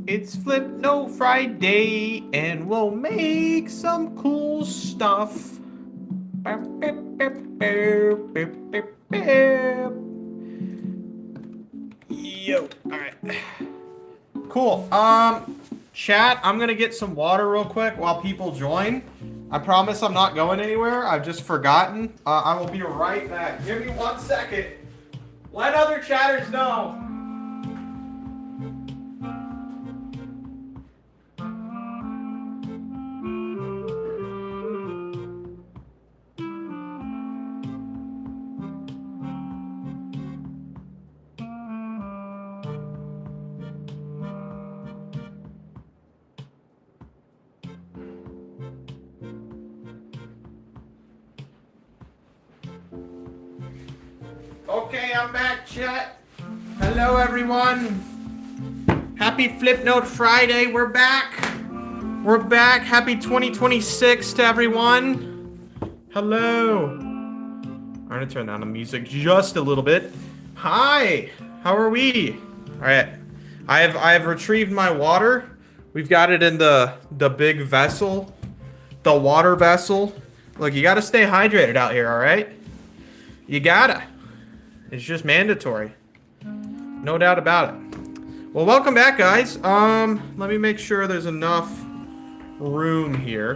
It's Flipnote Friday, and we'll make some cool stuff. Yo, alright. Cool. Chat, I'm gonna get some water real quick while people join. I promise I'm not going anywhere. I've just forgotten. I will be right back. Give me 1 second. Let other chatters know. Okay, I'm back, chat. Hello, everyone. Happy Flipnote Friday. We're back. We're back. Happy 2026 to everyone. Hello. I'm gonna turn down the music just a little bit. Hi. How are we? All right. I have retrieved my water. We've got it in the big vessel, the water vessel. Look, you gotta stay hydrated out here. All right. You gotta. It's just mandatory. No doubt about it. Well, welcome back, guys. Let me make sure there's enough room here.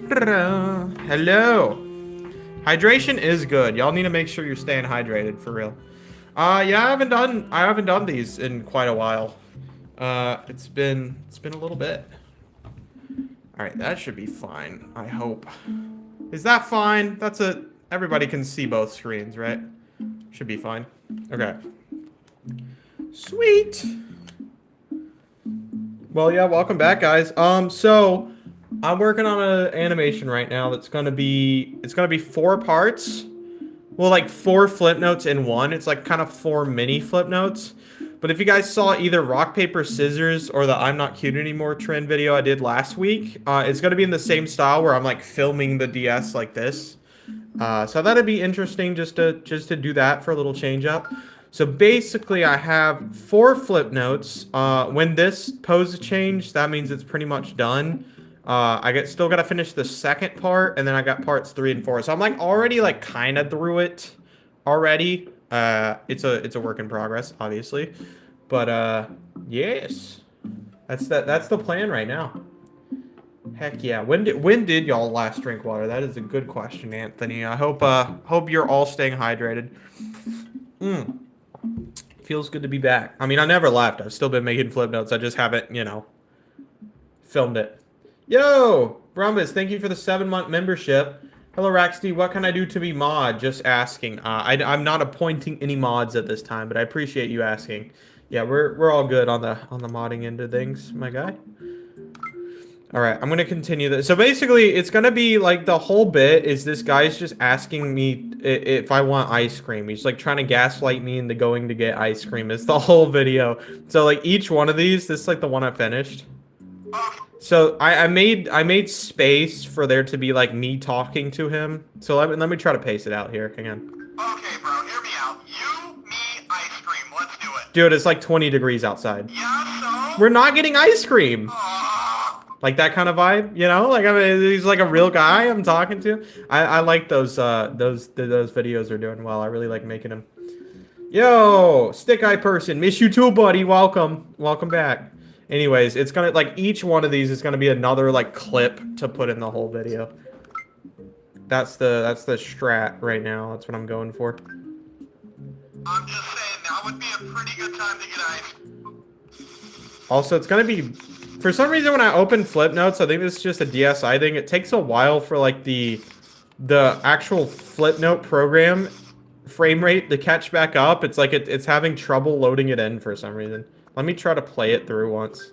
Hello. Hydration is good. Y'all need to make sure you're staying hydrated for real. Yeah, I haven't done these in quite a while. It's been a little bit. All right, that should be fine. I hope. Is that fine? Everybody can see both screens, right? Should be fine. Okay. Sweet. Well, yeah, welcome back, guys. So I'm working on an animation right now that's gonna be 4 parts. Well, like 4 flip notes in one. It's like kind of 4 mini flip notes. But if you guys saw either rock, paper, scissors or the I'm not cute anymore trend video I did last week, it's gonna be in the same style where I'm like filming the DS like this. So that'd be interesting just to do that for a little change up. So basically I have 4 flip notes. When this pose change, that means it's pretty much done. Still gotta finish the second part, and then I got parts 3 and 4. So I'm like already like kind of through it already. It's a work in progress, obviously. But yes. That's the plan right now. Heck yeah. When did y'all last drink water? That is a good question, Anthony. I hope you're all staying hydrated. Feels good to be back. I mean, I never left. I've still been making flip notes. I just haven't, filmed it. Yo, Brumbus, thank you for the 7-month membership. Hello, Raxty. What can I do to be mod? Just asking. I'm not appointing any mods at this time, but I appreciate you asking. Yeah, we're all good on the modding end of things, my guy. All right, I'm gonna continue this. So basically, it's gonna be like the whole bit is this guy's just asking me if I want ice cream. He's like trying to gaslight me into going to get ice cream. It's the whole video. So like each one of these, this is like the one I finished. So I made space for there to be like me talking to him. So let me try to pace it out here. Hang on. Okay, bro, hear me out. You, me, ice cream. Let's do it. Dude, it's like 20 degrees outside. Yeah, so? We're not getting ice cream. Like that kind of vibe, Like I mean, he's like a real guy I'm talking to. I like those videos are doing well. I really like making them. Yo, stick eye person, miss you too, buddy. Welcome back. Anyways, it's gonna like each one of these is gonna be another like clip to put in the whole video. That's the strat right now. That's what I'm going for. I'm just saying that would be a pretty good time to get ice. Also, it's gonna be. For some reason, when I open flip notes, I think this is just a DSi thing. It takes a while for like the actual flip note program frame rate to catch back up. It's like it's having trouble loading it in for some reason. Let me try to play it through once.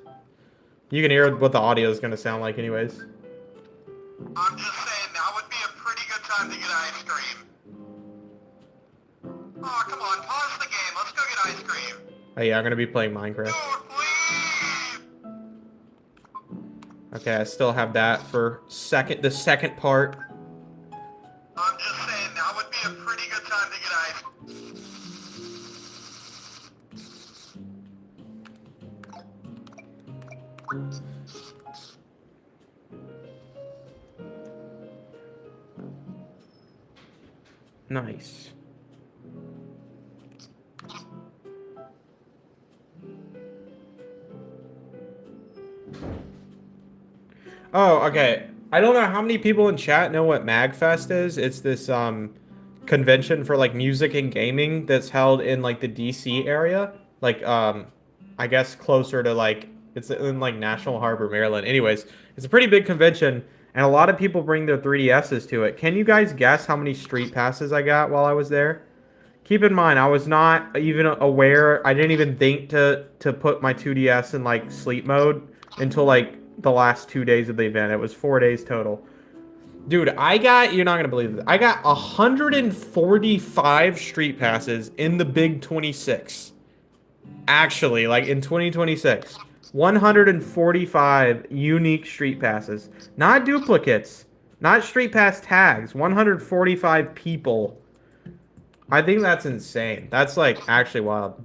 You can hear what the audio is gonna sound like, anyways. I'm just saying that would be a pretty good time to get ice cream. Oh, come on, pause the game. Let's go get ice cream. Oh yeah, I'm gonna be playing Minecraft. Dude, please. Okay, I still have that for the second part. I'm just saying that would be a pretty good time to get ice. Nice. Oh, okay. I don't know how many people in chat know what Magfest is. It's this convention for like music and gaming that's held in like the DC area. Like I guess closer to like it's in like National Harbor, Maryland. Anyways, it's a pretty big convention and a lot of people bring their 3DSs to it. Can you guys guess how many street passes I got while I was there? Keep in mind, I was not even aware. I didn't even think to put my 2DS in like sleep mode until like the last 2 days of the event. It was 4 days total. Dude, I got, you're not going to believe this. I got 145 street passes in the big 26. Actually, like in 2026. 145 unique street passes. Not duplicates. Not street pass tags. 145 people. I think that's insane. That's like actually wild.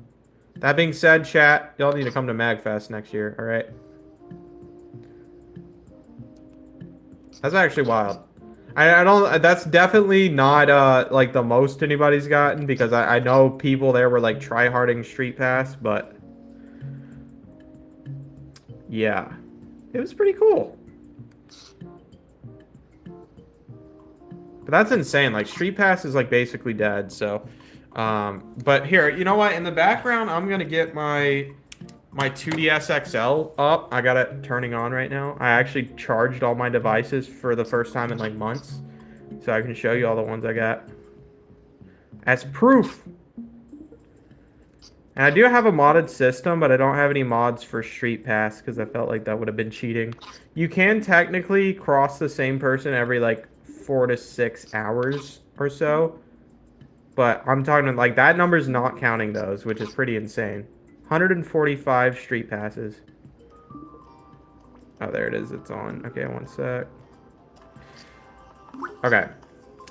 That being said, chat, y'all need to come to Magfest next year, alright? That's actually wild. I don't, that's definitely not like the most anybody's gotten because I know people there were like tryharding Street Pass, but yeah, it was pretty cool. But that's insane. Like Street Pass is like basically dead. So, but here, you know what? In the background, I'm gonna get my 2DS XL up. I got it turning on right now. I actually charged all my devices for the first time in like months, so I can show you all the ones I got as proof. And I do have a modded system, but I don't have any mods for Street Pass because I felt like that would have been cheating. You can technically cross the same person every like 4 to 6 hours or so, but I'm talking like that number's not counting those, which is pretty insane. 145 street passes. Oh, there it is. It's on. Okay, one sec. Okay.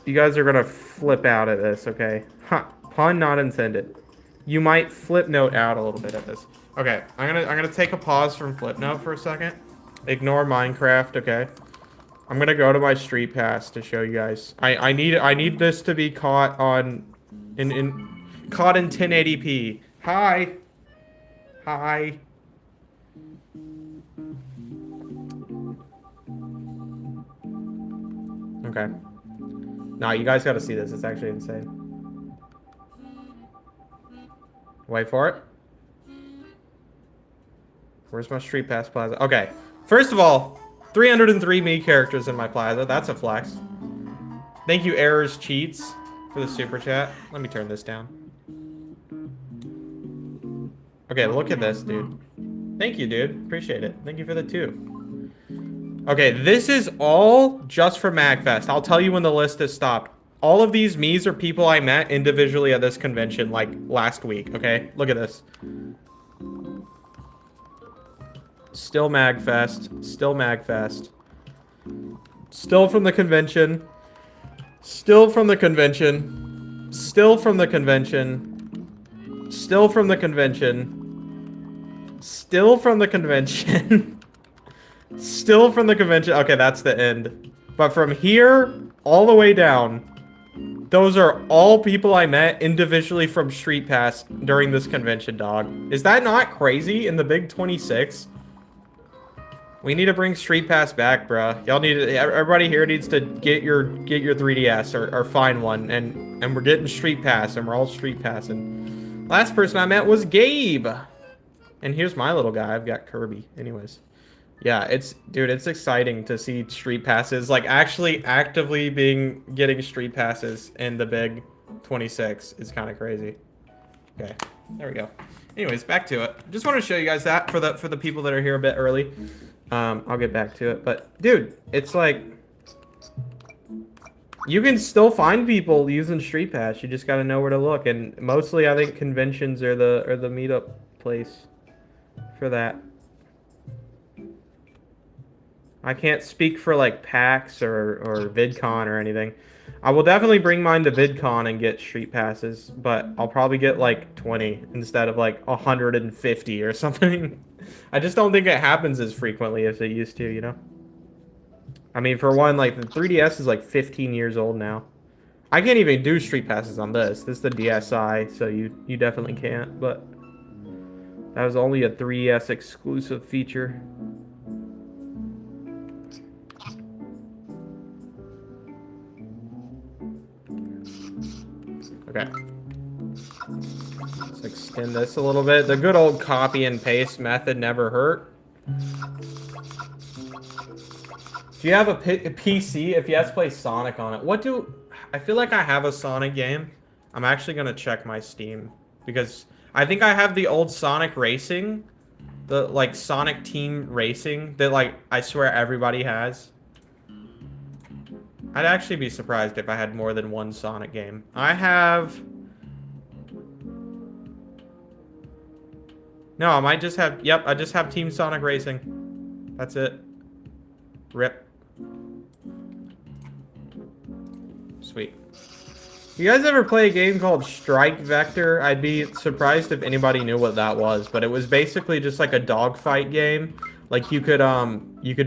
You guys are going to flip out at this, okay? Huh. Pun not intended. You might Flipnote out a little bit at this. Okay, I'm gonna take a pause from Flipnote for a second. Ignore Minecraft, okay? I'm gonna go to my street pass to show you guys. I need this to be caught on caught in 1080p. Hi. Hi. Okay. Nah, you guys gotta see this. It's actually insane. Wait for it. Where's my Street Pass Plaza? Okay. First of all, 303 me characters in my plaza. That's a flex. Thank you, Errors Cheats, for the super chat. Let me turn this down. Okay, look at this, dude. Thank you, dude. Appreciate it. Thank you for the 2. Okay, this is all just for Magfest. I'll tell you when the list is stopped. All of these me's are people I met individually at this convention, like, last week, okay? Look at this. Still Magfest. Still Magfest. Still from the convention. Still from the convention. Still from the convention. Still from the convention. Still from the convention. Still from the convention. Okay, that's the end. But from here all the way down, those are all people I met individually from Street Pass during this convention, dog. Is that not crazy in the big 26? We need to bring Street Pass back, bruh. Y'all need to, everybody here needs to get your 3DS or find one, and we're getting Street Pass, and we're all Street Passing. Last person I met was Gabe. And here's my little guy. I've got Kirby. Anyways. Yeah, dude, it's exciting to see street passes, like actually actively getting street passes in the big 26 is kind of crazy. Okay, there we go. Anyways, back to it. Just want to show you guys that for the people that are here a bit early. I'll get back to it, but dude, it's like you can still find people using Street Pass. You just got to know where to look, and mostly I think conventions are the meetup place for that. I can't speak for like PAX or VidCon or anything. I will definitely bring mine to VidCon and get street passes, but I'll probably get like 20 instead of like 150 or something. I just don't think it happens as frequently as it used to, you know? I mean, for one, like the 3DS is like 15 years old now. I can't even do street passes on this. This is the DSi, so you definitely can't, but that was only a 3DS exclusive feature. Okay. Let's extend this a little bit. The good old copy and paste method never hurt. Do you have a PC? If yes, play Sonic on it. I feel like I have a Sonic game. I'm actually going to check my Steam because I think I have the old Sonic Racing, the like Sonic Team Racing that like I swear everybody has. I'd actually be surprised if I had more than one Sonic game. No, I might just have... Yep, I just have Team Sonic Racing. That's it. Rip. Sweet. You guys ever play a game called Strike Vector? I'd be surprised if anybody knew what that was, but it was basically just like a dogfight game. Like you could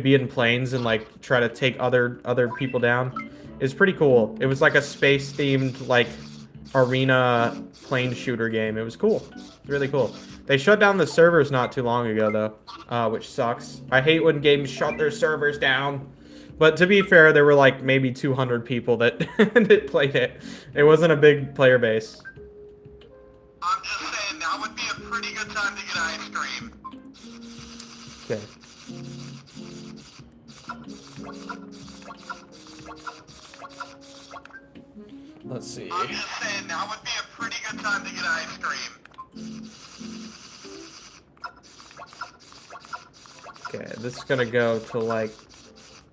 be in planes and like try to take other people down. It's pretty cool. It was like a space themed like arena plane shooter game. It was cool. Really cool. They shut down the servers not too long ago though, which sucks. I hate when games shut their servers down. But to be fair, there were like maybe 200 people that that played it. It wasn't a big player base. I'm just saying, that would be a pretty good time to get ice cream. Okay. Let's see. I'm just saying, that would be a pretty good time to get ice cream. Okay, this is gonna go to like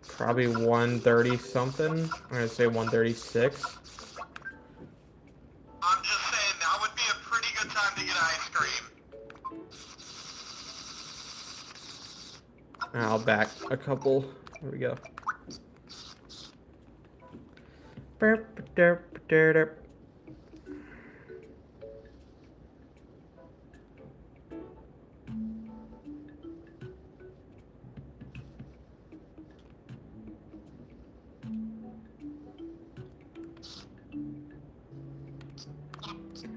probably 130 something. I'm gonna say 136. I'm just saying, that would be a pretty good time to get ice cream. I'll back a couple. There we go.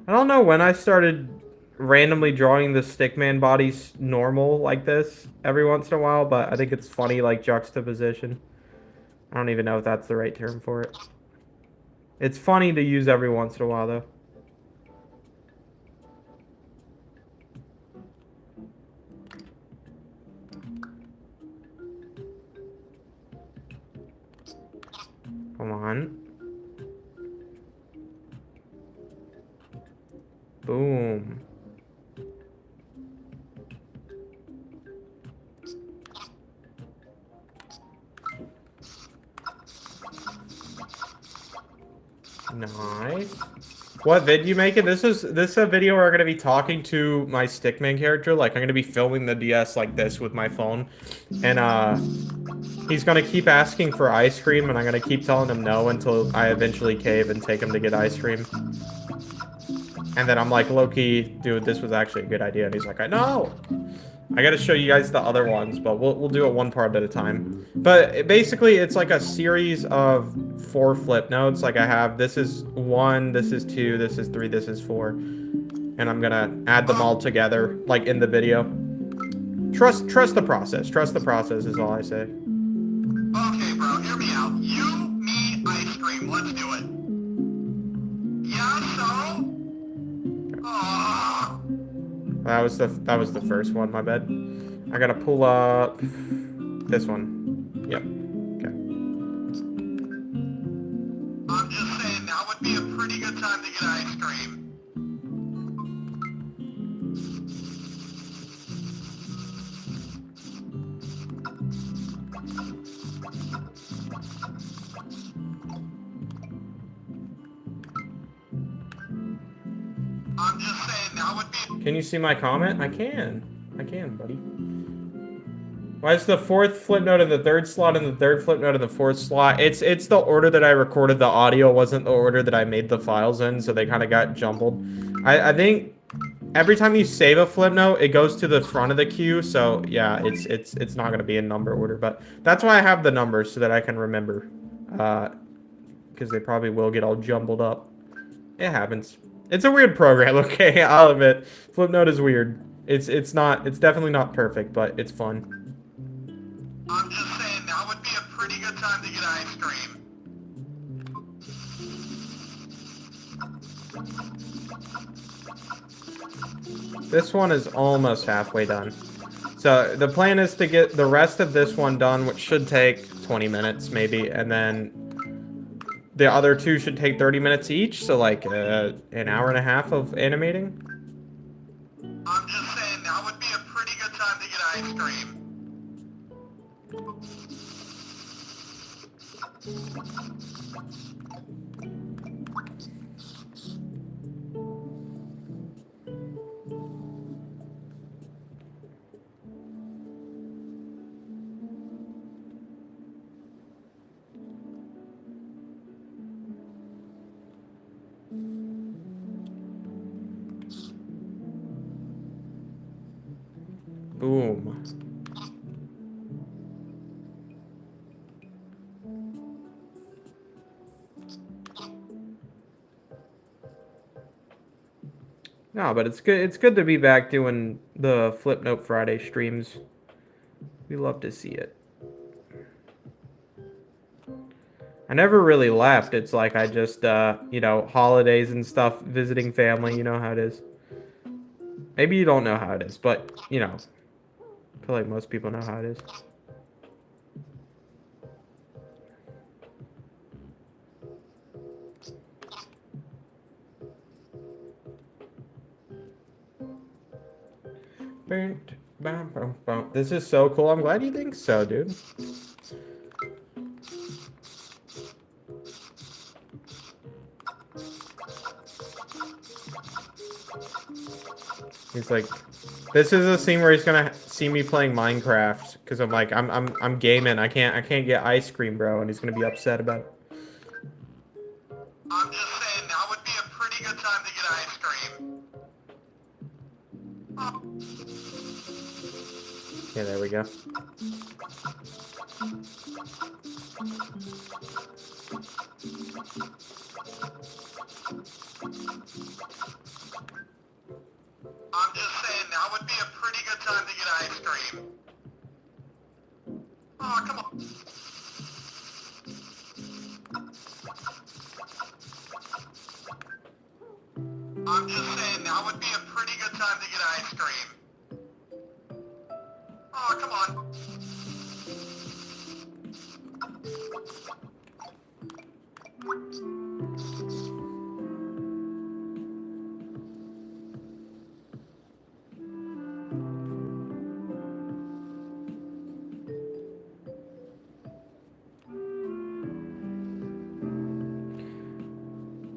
I don't know when I started randomly drawing the stickman bodies normal like this every once in a while, but I think it's funny, like juxtaposition. I don't even know if that's the right term for it. It's funny to use every once in a while, though. Come on. Boom. Nice. What vid you making? This is a video where I'm gonna be talking to my stickman character. Like I'm gonna be filming the DS like this with my phone, and he's gonna keep asking for ice cream, and I'm gonna keep telling him no until I eventually cave and take him to get ice cream. And then I'm like, low-key, dude, this was actually a good idea. And he's like, I know. I gotta show you guys the other ones, but we'll do it one part at a time. But basically, it's like a series of 4 flip notes. Like I have, this is 1, this is 2, this is 3, this is 4. And I'm gonna add them all together, like in the video. Trust the process. Trust the process is all I say. Okay, bro, hear me out. You need ice cream. Let's do it. Yeah, so? That was the first one, my bad. I gotta pull up this one. Yep. Okay. I'm just saying, that would be a pretty good time to get ice cream. I'm just saying, that would be... Can you see my comment? I can, buddy. Why is the fourth flip note in the third slot and the third flip note in the fourth slot? It's the order that I recorded the audio, wasn't the order that I made the files in, so they kind of got jumbled. I think every time you save a flip note, it goes to the front of the queue, so yeah, it's not gonna be in number order, but that's why I have the numbers so that I can remember. Because they probably will get all jumbled up. It happens. It's a weird program, okay? I'll admit. Flipnote is weird. It's definitely not perfect, but it's fun. I'm just saying, now would be a pretty good time to get ice cream. This one is almost halfway done. So the plan is to get the rest of this one done, which should take 20 minutes maybe, and then the other two should take 30 minutes each, so like an hour and a half of animating. I'm just saying, now would be a pretty good time to get ice cream. Boom. No, but it's good. It's good to be back doing the Flipnote Friday streams. We love to see it. I never really left. It's like I just, you know, holidays and stuff, visiting family. You know how it is. Maybe you don't know how it is, but, you know, I feel like most people know how it is. This is so cool. I'm glad you think so, dude. He's like, this is a scene where he's gonna see me playing Minecraft because I'm like, I'm gaming. I can't get ice cream, bro, and he's gonna be upset about it. I'm just saying, now would be a pretty good time to get ice cream. Oh. Yeah, there we go. I'm just saying, now would be a pretty good time to get ice cream. Oh, come on. I'm just saying, now would be a pretty good time to get ice cream. Oh, come on.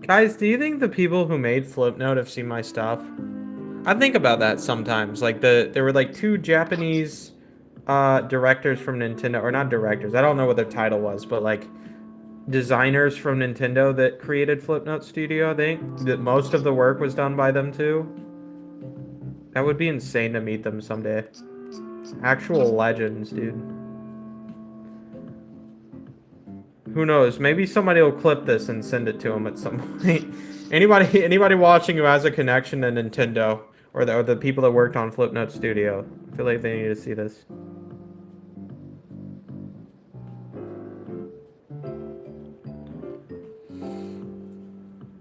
Guys, do you think the people who made Flipnote have seen my stuff? I think about that sometimes. Like there were like two Japanese directors from Nintendo, or not directors. I don't know what their title was, but like designers from Nintendo that created Flipnote Studio. I think that most of the work was done by them too. That would be insane to meet them someday. Actual legends, dude. Who knows? Maybe somebody will clip this and send it to him at some point. Anybody watching who has a connection to Nintendo or the people that worked on Flipnote Studio, I feel like they need to see this.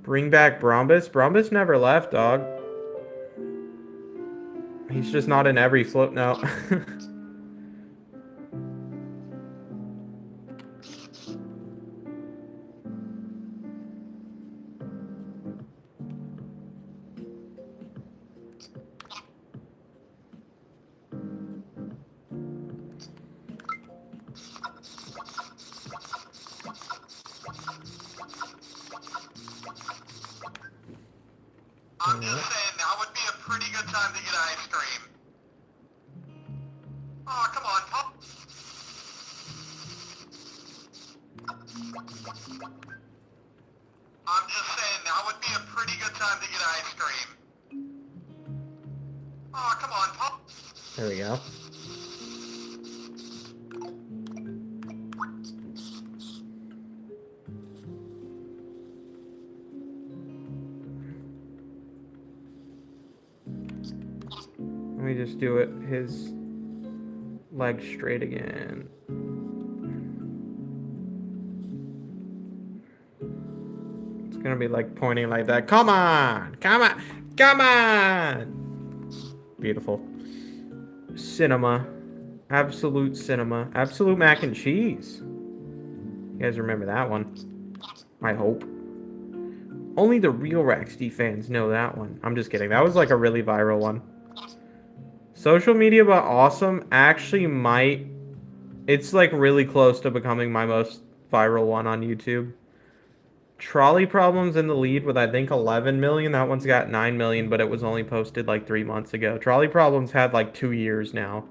Bring back Brombus? Brombus never left, dog. He's just not in every Flipnote. I'm just saying, now would be a pretty good time to get ice cream. Oh, come on, Pop. I'm just saying, now would be a pretty good time to get ice cream. Oh, come on, Pop. There we go. Let me just do it his leg straight again. It's gonna be like pointing like that. Come on! Come on! Come on! Beautiful. Cinema. Absolute cinema. Absolute mac and cheese. You guys remember that one? I hope. Only the real Raxty fans know that one. I'm just kidding. That was like a really viral one. Social media but awesome actually might... It's like really close to becoming my most viral one on YouTube. Trolley Problems in the lead with I think 11 million. That one's got 9 million, but it was only posted like 3 months ago. Trolley Problems had like 2 years now.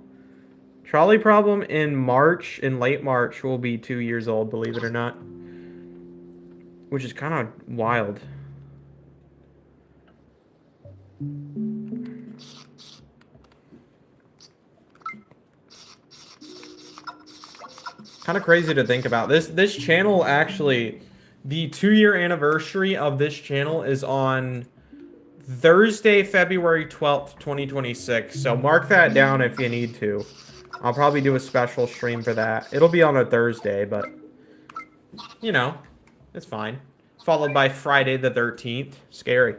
Trolley Problem in March, in late March, will be 2 years old, believe it or not. Which is kind of wild. Kind of crazy to think about. This channel actually, the 2-year anniversary of this channel is on Thursday, February 12th, 2026. So mark that down if you need to. I'll probably do a special stream for that. It'll be on a Thursday, but you know, it's fine. Followed by Friday the 13th. Scary.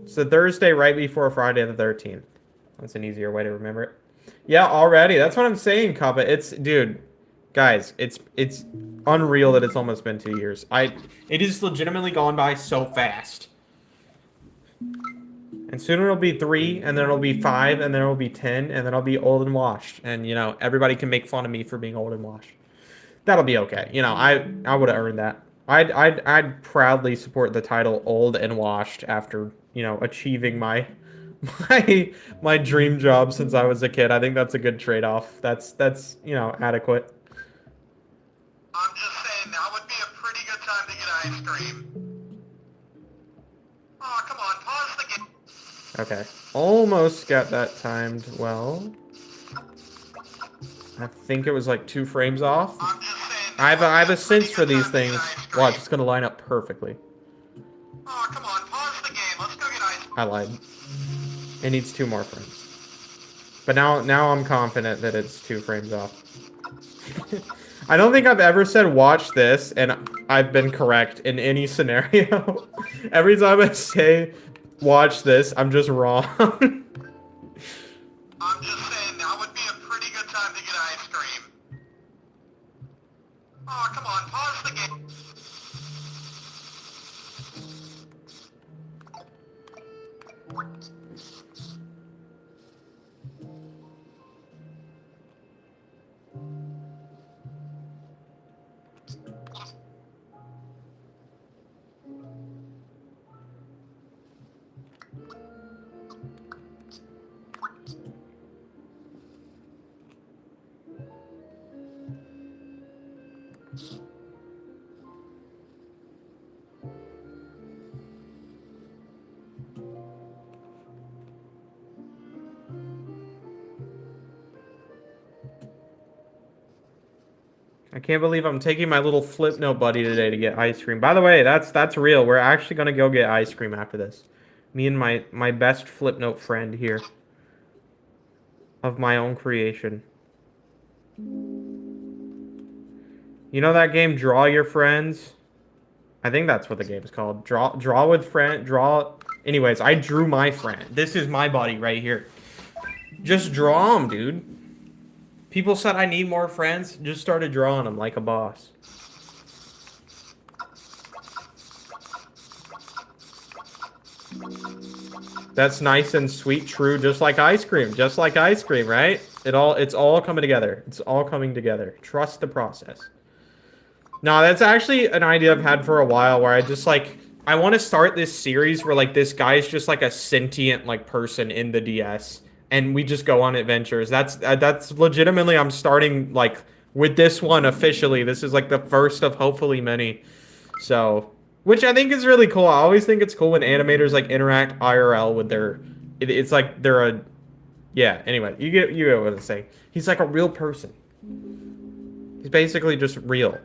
It's the Thursday right before Friday the 13th. That's an easier way to remember it. Yeah, already. That's what I'm saying, Kappa. It's, dude, guys, it's unreal that it's almost been 2 years. It is legitimately gone by so fast. And soon it'll be 3, and then it'll be 5, and then it'll be 10, and then I'll be old and washed. And, you know, everybody can make fun of me for being old and washed. That'll be okay. You know, I would have earned that. I'd proudly support the title Old and Washed after, you know, achieving my dream job since I was a kid. I think that's a good trade-off. That's, you know, adequate. I'm just saying, now would be a pretty good time to get ice cream. Oh, come on, pause the game. Okay. Almost got that timed well. I think it was like 2 frames off. I'm just saying, I have a sense for these things. Watch, it's gonna line up perfectly. Oh, come on, pause the game. Let's go get ice cream. I lied. It needs 2 more frames. But now I'm confident that it's 2 frames off. I don't think I've ever said watch this and I've been correct in any scenario. Every time I say watch this, I'm just wrong. I'm just saying, now would be a pretty good time to get ice cream. Oh, come on, pause the game. I can't believe I'm taking my little Flipnote buddy today to get ice cream. By the way, that's real. We're actually gonna go get ice cream after this. Me and my best Flipnote friend here. Of my own creation. You know that game, Draw Your Friends? I think that's what the game's called. Draw with friend. Draw. Anyways, I drew my friend. This is my buddy right here. Just draw him, dude. People said I need more friends. Just started drawing them like a boss. That's nice and sweet, true, just like ice cream. Just like ice cream, right? It's all coming together. It's all coming together. Trust the process. No, that's actually an idea I've had for a while where I just like I want to start this series where like this guy's just like a sentient like person in the DS and we just go on adventures. That's legitimately I'm starting like with this one officially. This is like the first of hopefully many. So, which I think is really cool. I always think it's cool when animators like interact IRL with their. It's like they're a. Yeah. Anyway, you get what I'm saying. He's like a real person. He's basically just real.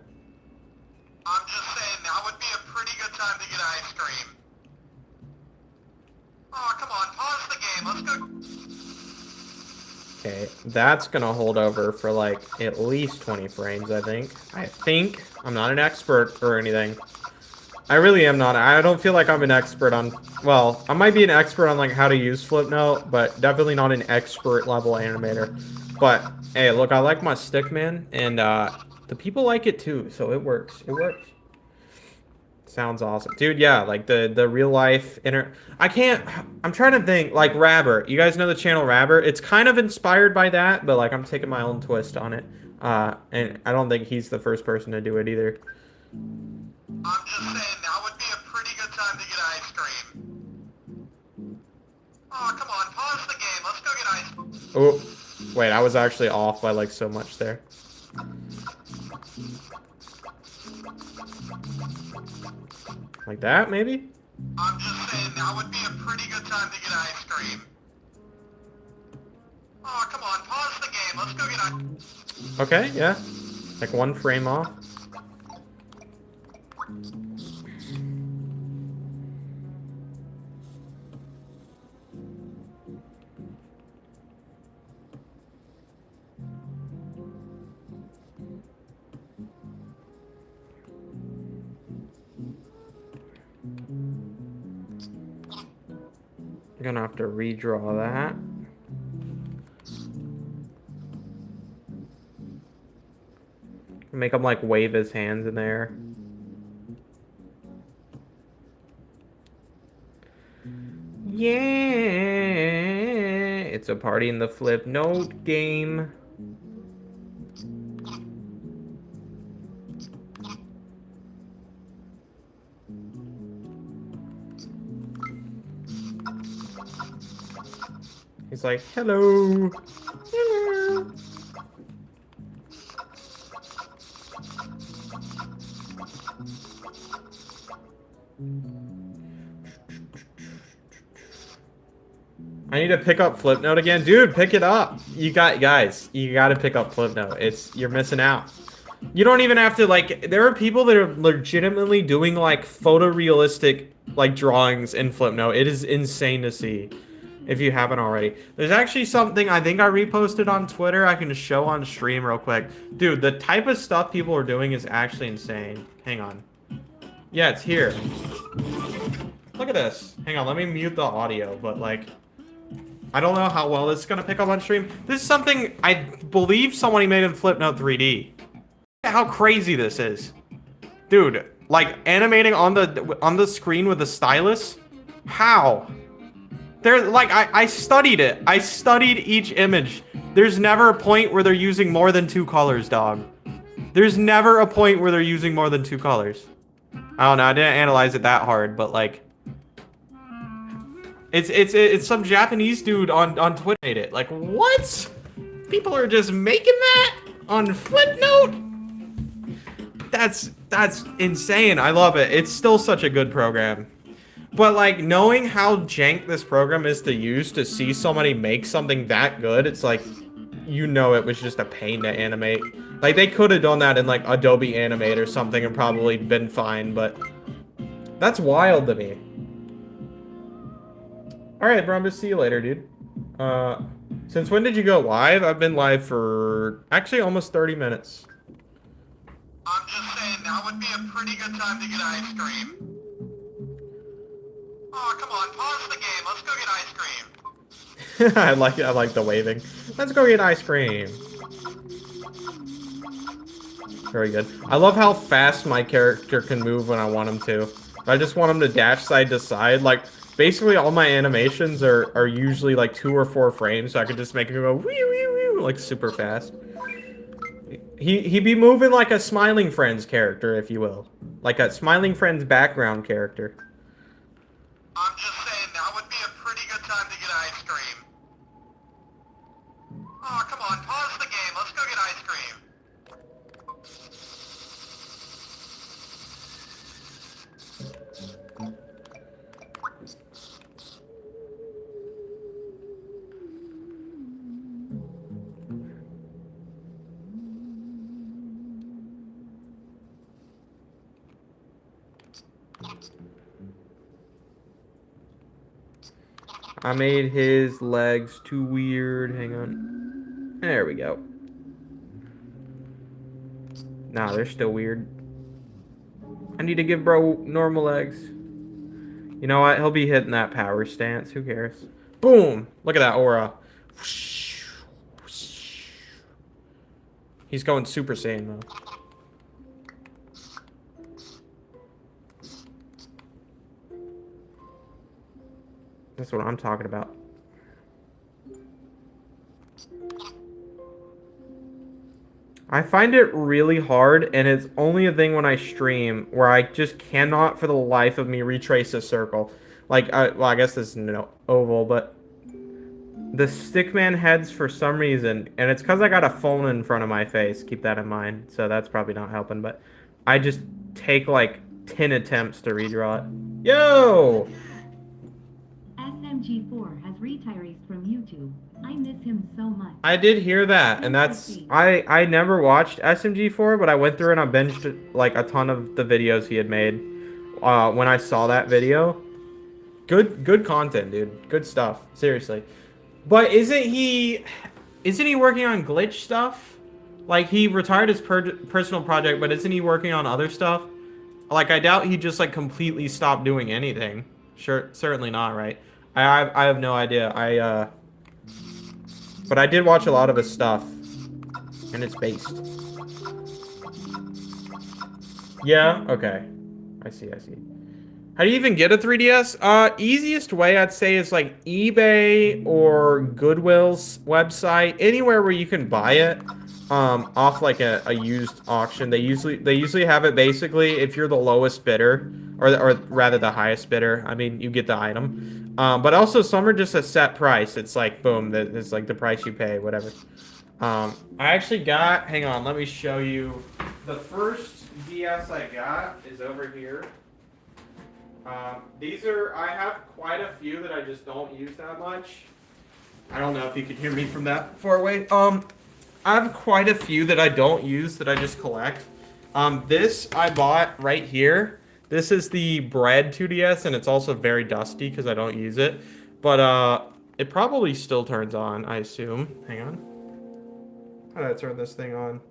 I'm just saying, now would be a pretty good time to get ice cream. Oh, come on, pause the game. Let's go. Okay, that's gonna hold over for like at least 20 frames, I think. I'm not an expert or anything. I really am not. I don't feel like I'm an expert on, well, I might be an expert on like how to use Flipnote, but definitely not an expert level animator. But hey, look, I like my stick, man, and the people like it too, so it works. It works. Sounds awesome. Dude, yeah, like the real life I'm trying to think, like Rabbert. You guys know the channel Rabbert? It's kind of inspired by that, but like I'm taking my own twist on it. And I don't think he's the first person to do it either. I'm just saying, now would be a pretty good time to get ice cream. Oh, come on, pause the game. Let's go get ice cream. Oh, wait, I was actually off by like so much there. Like that, maybe? I'm just saying, now would be a pretty good time to get ice cream. Oh, come on, pause the game. Let's go get ice cream. Okay, yeah. Like one frame off. Gonna have to redraw that. Make him like wave his hands in there. Yeah, it's a party in the Flipnote game. He's like, hello. Hello. I need to pick up Flipnote again. Dude, pick it up. Guys, you gotta pick up Flipnote. You're missing out. You don't even have to, like, there are people that are legitimately doing, like, photorealistic, like, drawings in Flipnote. It is insane to see, if you haven't already. There's actually something I think I reposted on Twitter I can show on stream real quick. Dude, the type of stuff people are doing is actually insane. Hang on. Yeah, it's here. Look at this. Hang on, let me mute the audio, but, like, I don't know how well this is going to pick up on stream. This is something I believe somebody made in Flipnote 3D. How crazy this is. Dude, like animating on the screen with the stylus? How? They're like I studied it. I studied each image. There's never a point where they're using more than 2 colors, dog. There's never a point where they're using more than 2 colors. I don't know, I didn't analyze it that hard, but like it's some Japanese dude on Twitter made it. Like, what? People are just making that on Flipnote? That's insane. I love it. It's still such a good program. But like knowing how jank this program is to use to see somebody make something that good, it's like, you know, it was just a pain to animate. Like they could have done that in like Adobe Animate or something and probably been fine, but that's wild to me. Alright, bro, I'm gonna see you later, dude. Since when did you go live? I've been live for actually almost 30 minutes. I'm just saying, now would be a pretty good time to get ice cream. Oh, come on, pause the game. Let's go get ice cream. I like the waving. Let's go get ice cream. Very good. I love how fast my character can move when I want him to. I just want him to dash side to side. Like, basically all my animations are usually like 2 or 4 frames, so I can just make him go wee wee wee like super fast. He'd be moving like a Smiling Friends character, if you will. Like a Smiling Friends background character. I'm just saying, now would be a pretty good time to get ice cream. Oh, come on, pause the game. Let's go get ice cream. I made his legs too weird. Hang on. There we go. Nah, they're still weird. I need to give bro normal legs. You know what? He'll be hitting that power stance. Who cares? Boom! Look at that aura. He's going Super Saiyan though. That's what I'm talking about. I find it really hard, and it's only a thing when I stream, where I just cannot for the life of me retrace a circle. Like, well, I guess this is an oval, but the stickman heads for some reason, and it's because I got a phone in front of my face, keep that in mind, so that's probably not helping, but I just take like 10 attempts to redraw it. Yo! SMG4 has retired from YouTube. I miss him so much. I did hear that, and that's I never watched SMG4, but I went through and I binged like a ton of the videos he had made when I saw that video. Good content, dude. Good stuff. Seriously. But isn't he working on glitch stuff? Like, he retired his personal project, but isn't he working on other stuff? Like, I doubt he just like completely stopped doing anything. Sure, certainly not, right? I have no idea. But I did watch a lot of his stuff, and it's based. Yeah. Okay. I see. How do you even get a 3DS? Easiest way I'd say is like eBay or Goodwill's website, anywhere where you can buy it, off like a used auction. They usually have it basically if you're the lowest bidder, or rather the highest bidder. I mean, you get the item. But also some are just a set price. It's like boom, it's like the price you pay, whatever. I actually got. Hang on, let me show you. The first DS I got is over here. I have quite a few that I just don't use that much. I don't know if you can hear me from that far away. I have quite a few that I don't use that I just collect. This I bought right here. This is the Bread 2DS, and it's also very dusty because I don't use it. But it probably still turns on, I assume. Hang on. How did I turn this thing on?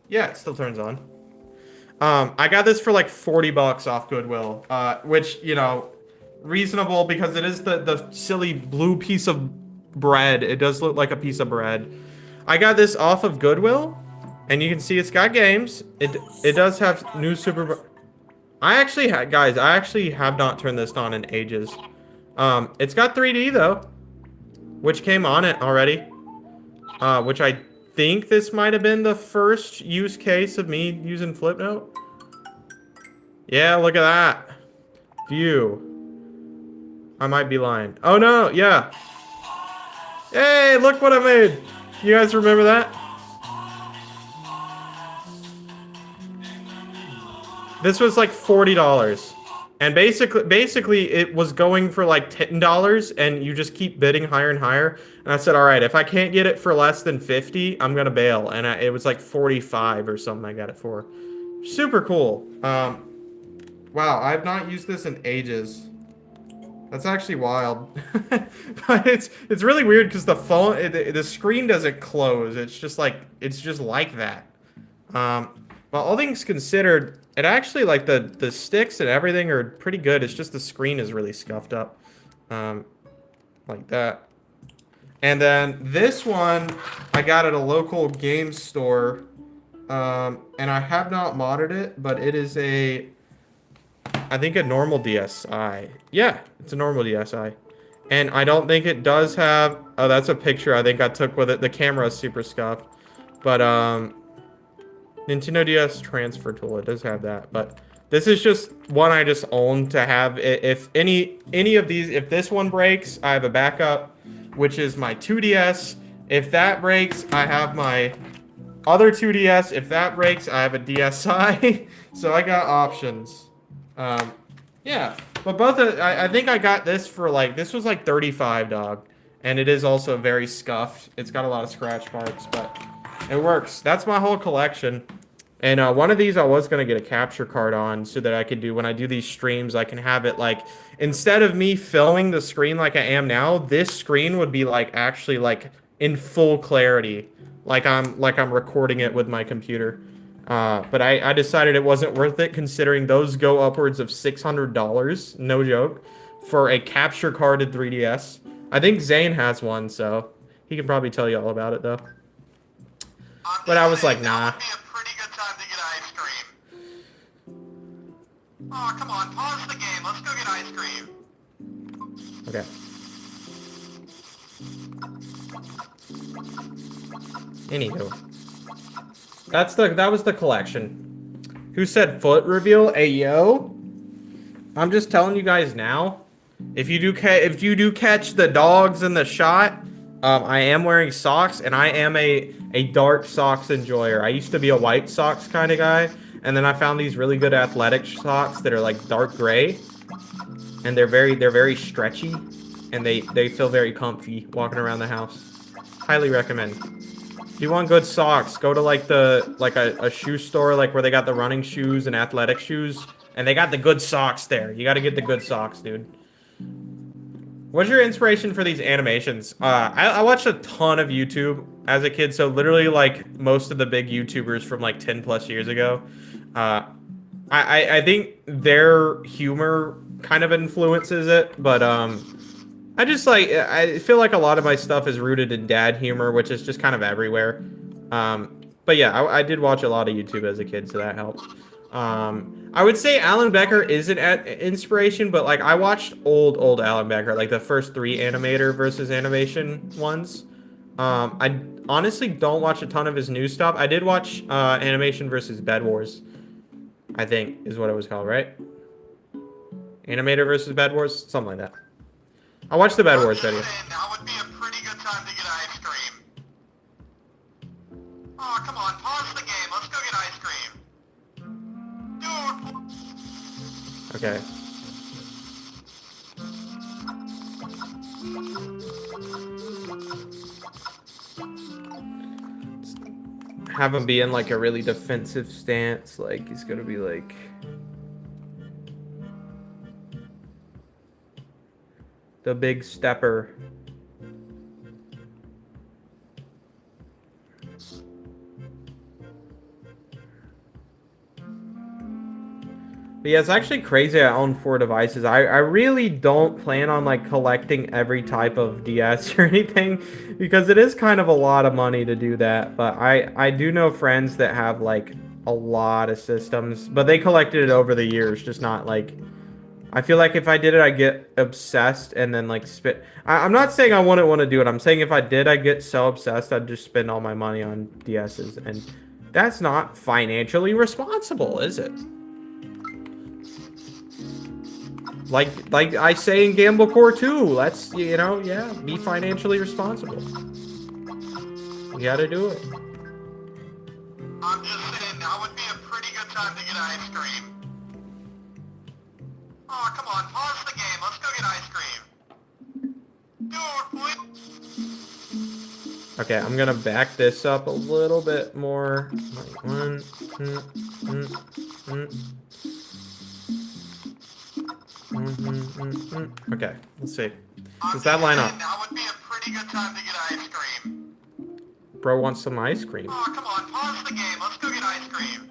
Yeah, it still turns on. I got this for like 40 bucks off Goodwill, which, you know, reasonable because it is the silly blue piece of bread. It does look like a piece of bread. I got this off of Goodwill, and you can see it's got games. It does have new Super. I actually have not turned this on in ages. It's got 3D though, which came on it already. Which I think this might have been the first use case of me using Flipnote. Yeah, look at that view. I might be lying. Oh no, yeah. Hey, look what I made. You guys remember that? This was like $40. And basically it was going for like $10, and you just keep bidding higher and higher. And I said, all right, if I can't get it for less than 50, I'm gonna bail. And it was like 45 or something I got it for. Super cool. Wow, I've not used this in ages. That's actually wild. But it's really weird because the phone, the screen doesn't close. It's just like that. But all things considered, it actually, like, the sticks and everything are pretty good. It's just the screen is really scuffed up. Like that. And then this one, I got at a local game store. And I have not modded it, but it is I think a normal DSi. Yeah, it's a normal DSi. And I don't think it does have... Oh, that's a picture I think I took with it. The camera is super scuffed. But, Nintendo DS transfer tool, it does have that, but this is just one I just own to have. If any of these, if this one breaks, I have a backup. which is my 2DS. If that breaks, I have my other 2DS. If that breaks, I have a DSi. So I got options. Yeah, but both I think I got this for like, this was like 35, dog. And it is also very scuffed. It's got a lot of scratch marks, but it works. That's my whole collection. And one of these I was going to get a capture card on so that I could do, when I do these streams, I can have it like, instead of me filming the screen like I am now, this screen would be like actually like in full clarity. Like I'm recording it with my computer. But I decided it wasn't worth it, considering those go upwards of $600, no joke, for a capture carded 3DS. I think Zane has one, so he can probably tell you all about it though. But I was like, nah. That would be a pretty good time to get ice cream. Oh, come on, pause the game. Let's go get ice cream. Okay. Anywho. That was the collection. Who said foot reveal? Hey yo. I'm just telling you guys now. If you do catch the dogs in the shot, I am wearing socks, and I am a dark socks enjoyer. I used to be a white socks kind of guy, and then I found these really good athletic socks that are like dark gray, and they're very stretchy, and they feel very comfy walking around the house. Highly recommend. If you want good socks, go to like a shoe store, like where they got the running shoes and athletic shoes, and they got the good socks there. You got to get the good socks, dude. What's your inspiration for these animations? I watched a ton of YouTube as a kid, so literally like most of the big YouTubers from like 10 plus years ago. I think their humor kind of influences it, but I just like, I feel like a lot of my stuff is rooted in dad humor, which is just kind of everywhere. But yeah, I did watch a lot of YouTube as a kid, so that helped. I would say Alan Becker is an inspiration, but like I watched old Alan Becker, like the first 3 animator versus animation ones. I honestly don't watch a ton of his new stuff. I did watch Animation versus Bed Wars, I think is what it was called, right? Animator versus Bed Wars, something like that. I watched the Bed Wars video. Now would be a pretty good time to get ice cream. Oh, come on, pause the game. Let's go get ice cream. Okay. Have him be in like a really defensive stance, like he's gonna be like the big stepper. But yeah, it's actually crazy I own 4 devices. I really don't plan on like collecting every type of DS or anything, because it is kind of a lot of money to do that. But I do know friends that have like a lot of systems, but they collected it over the years, just not like, I feel like if I did it, I'd get obsessed and then like I'm not saying I wouldn't want to do it. I'm saying if I did, I'd get so obsessed, I'd just spend all my money on DSs. And that's not financially responsible, is it? Like I say in Gamble Core 2, let's, you know, yeah, be financially responsible. You gotta do it. I'm just saying, now would be a pretty good time to get ice cream. Oh, come on, pause the game. Let's go get ice cream. Okay, I'm gonna back this up a little bit more. Like Okay, let's see. Does that line up? Now would be a pretty good time to get ice cream. Bro wants some ice cream. Oh, come on, pause the game. Let's go get ice cream.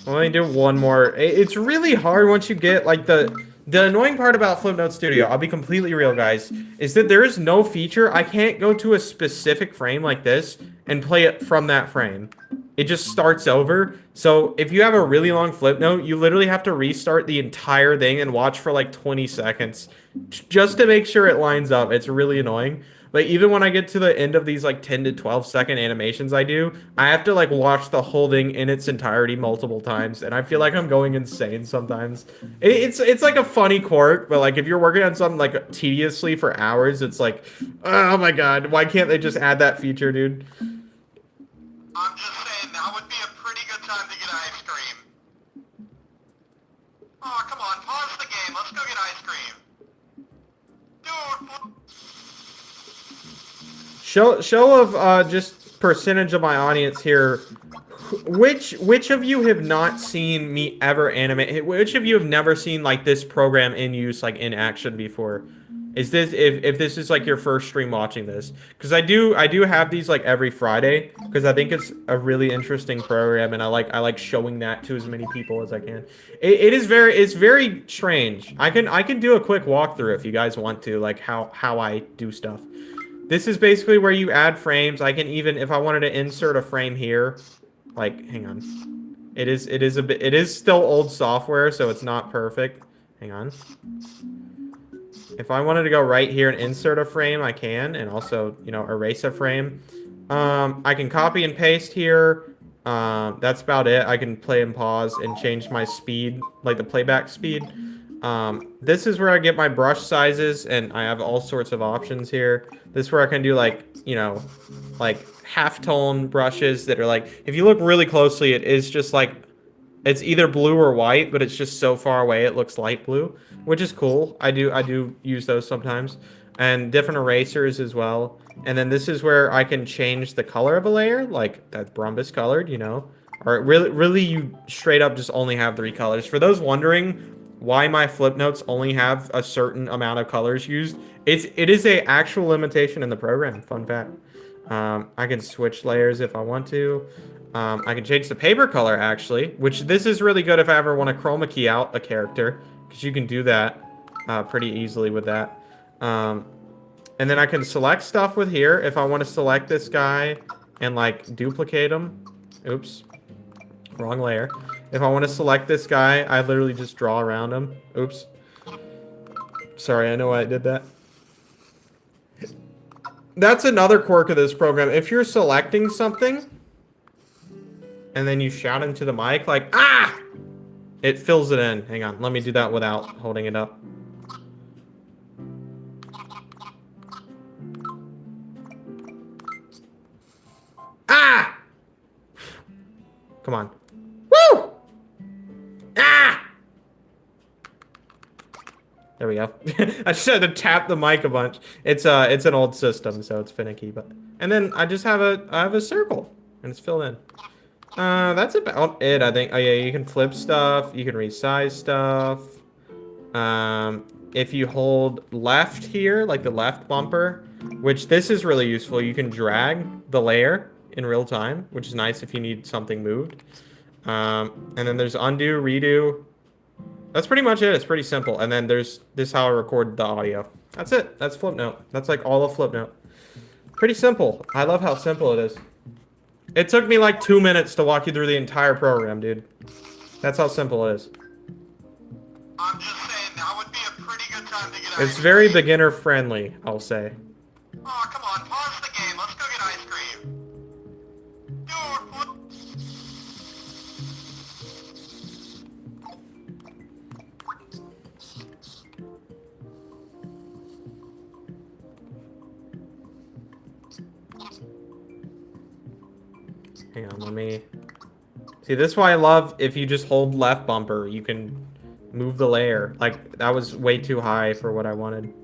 Let me do one more. It's really hard once you get like the annoying part about Flipnote Studio, I'll be completely real, guys, is that there is no feature. I can't go to a specific frame like this and play it from that frame. it just starts over. So if you have a really long flip note, you literally have to restart the entire thing and watch for like 20 seconds just to make sure it lines up. It's really annoying. But even when I get to the end of these like 10 to 12-second animations I have to like watch the whole thing in its entirety multiple times, and I feel like I'm going insane sometimes. It's like a funny quirk, but like if you're working on something like tediously for hours, it's like, oh my god, why can't they just add that feature, dude? I'm just saying, now would be a pretty good time to get ice cream. Oh, come on, pause the game. Let's go get ice cream. Dude, Show of just percentage of my audience here. Which of you have not seen me ever animate? Which of you have never seen like this program in use, like in action before? Is this if this is like your first stream watching this? Because I do have these like every Friday because I think it's a really interesting program, and I like showing that to as many people as I can. It's very strange. I can do a quick walkthrough if you guys want to, like how I do stuff. This is basically where you add frames. I can even, if I wanted to insert a frame here, like, hang on. It is still old software, so it's not perfect. Hang on. If I wanted to go right here and insert a frame, I can, and also, you know, erase a frame. I can copy and paste here. That's about it. I can play and pause and change my speed, like the playback speed. This is where I get my brush sizes, and I have all sorts of options here. This is where I can do like, you know, like halftone brushes that are like, if you look really closely, it is just like, it's either blue or white, but it's just so far away it looks light blue, which is cool. I do use those sometimes. And different erasers as well. And then this is where I can change the color of a layer, like that Brumbus colored, you know. Or really you straight up just only have 3 colors. For those wondering why my flip notes only have a certain amount of colors used, it is a actual limitation in the program. Fun fact. I can switch layers if I want to. I can change the paper color actually, which this is really good if I ever want to chroma key out a character, because you can do that pretty easily with that. And then I can select stuff with here if I want to select this guy and like duplicate him. Oops, wrong layer. If I want to select this guy, I literally just draw around him. Oops. Sorry, I know why I did that. That's another quirk of this program. If you're selecting something and then you shout into the mic like, ah! It fills it in. Hang on, let me do that without holding it up. Ah! Come on. Woo! Ah! There we go. I just had to tap the mic a bunch. It's an old system, so it's finicky, but and then I just have a circle and it's filled in. That's about it, I think. Oh yeah, you can flip stuff, you can resize stuff. If you hold left here, like the left bumper, which this is really useful, you can drag the layer in real time, which is nice if you need something moved. And then there's undo, redo. That's pretty much it. It's pretty simple. And then there's this how I record the audio. That's it. That's Flipnote. That's like all of Flipnote. Pretty simple. I love how simple it is. It took me like 2 minutes to walk you through the entire program, dude. That's how simple it is. I'm just saying, now would be a pretty good time to get It's very beginner friendly, I'll say. Oh, come on, pause the game. Let's go get ice cream. Dude, what? Hang on, let me... See, this is why I love if you just hold left bumper, you can move the layer. Like, that was way too high for what I wanted.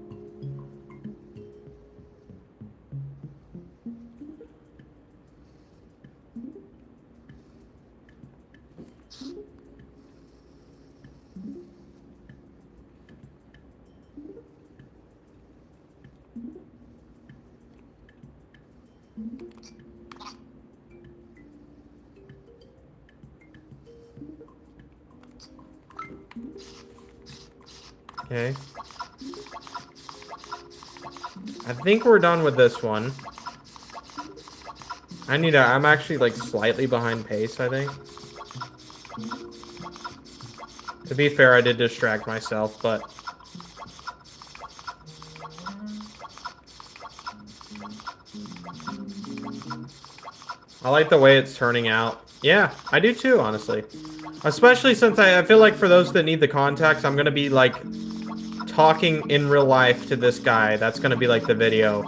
Okay. I think we're done with this one. I'm actually like slightly behind pace, I think. To be fair, I did distract myself, but I like the way it's turning out. Yeah, I do too, honestly. Especially since I feel like for those that need the context, I'm gonna be like talking in real life to this guy. That's gonna be like the video.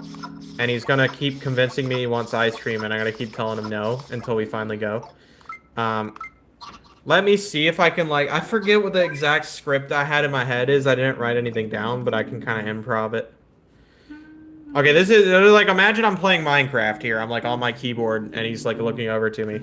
And he's gonna keep convincing me he wants ice cream, and I'm gonna keep telling him no until we finally go. Let me see if I can, like, I forget what the exact script I had in my head is. I didn't write anything down, but I can kind of improv it. Okay, this is, like, imagine I'm playing Minecraft here. I'm, like, on my keyboard, and he's, like, looking over to me.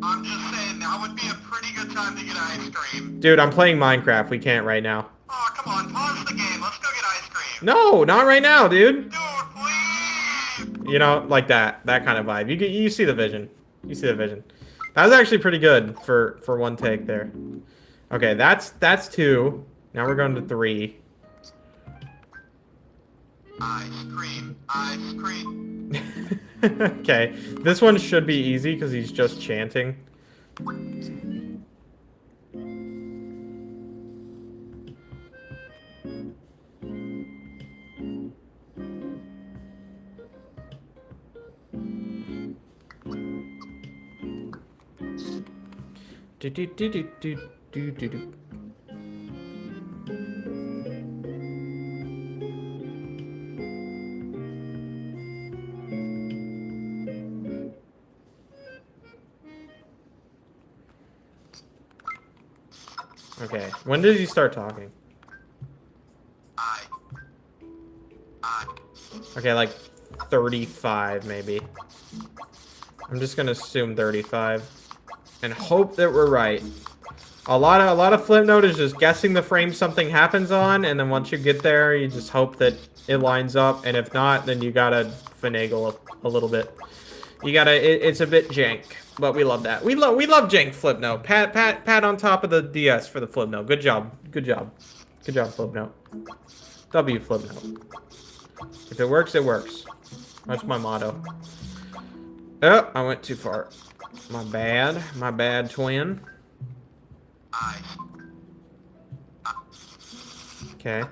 I'm just saying, now would be a pretty good time to get ice cream. Dude, I'm playing Minecraft. We can't right now. Oh, come on, pause the game. Let's go get ice cream. No, not right now, dude. Dude, please. You know, like that kind of vibe. You see the vision. You see the vision. That was actually pretty good for one take there. Okay, that's 2. Now we're going to 3. Ice cream, ice cream. Okay, this one should be easy because he's just chanting. Do do do do do do do do. Okay, when did he start talking? I. Okay, like 35 maybe. I'm just gonna assume 35 and hope that we're right. A lot of Flipnote is just guessing the frame something happens on, and then once you get there, you just hope that it lines up, and if not, then you gotta finagle a little bit. You gotta, it's a bit jank, but we love that. We love jank Flipnote. Pat on top of the DS for the Flipnote. Good job, Flipnote. W Flipnote. If it works, it works. That's my motto. Oh, I went too far. My bad, twin. Okay.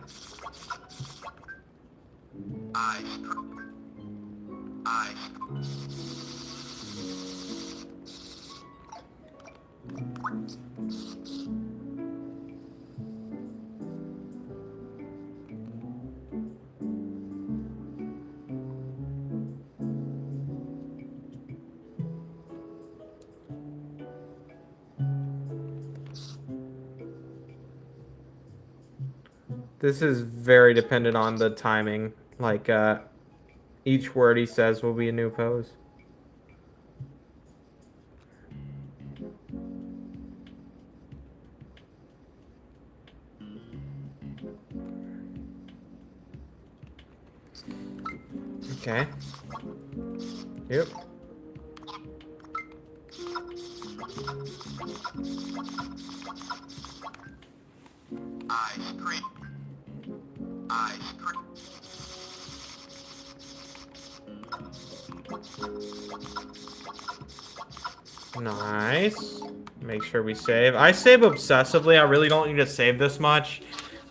This is very dependent on the timing. Like, each word he says will be a new pose. Okay. Yep. Ice cream. Ice cream. Nice. Make sure we save. I save obsessively. I really don't need to save this much.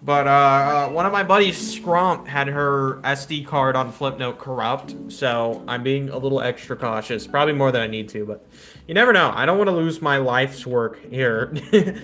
But one of my buddies, Scrump, had her SD card on Flipnote corrupt, so I'm being a little extra cautious. Probably more than I need to, but you never know. I don't want to lose my life's work here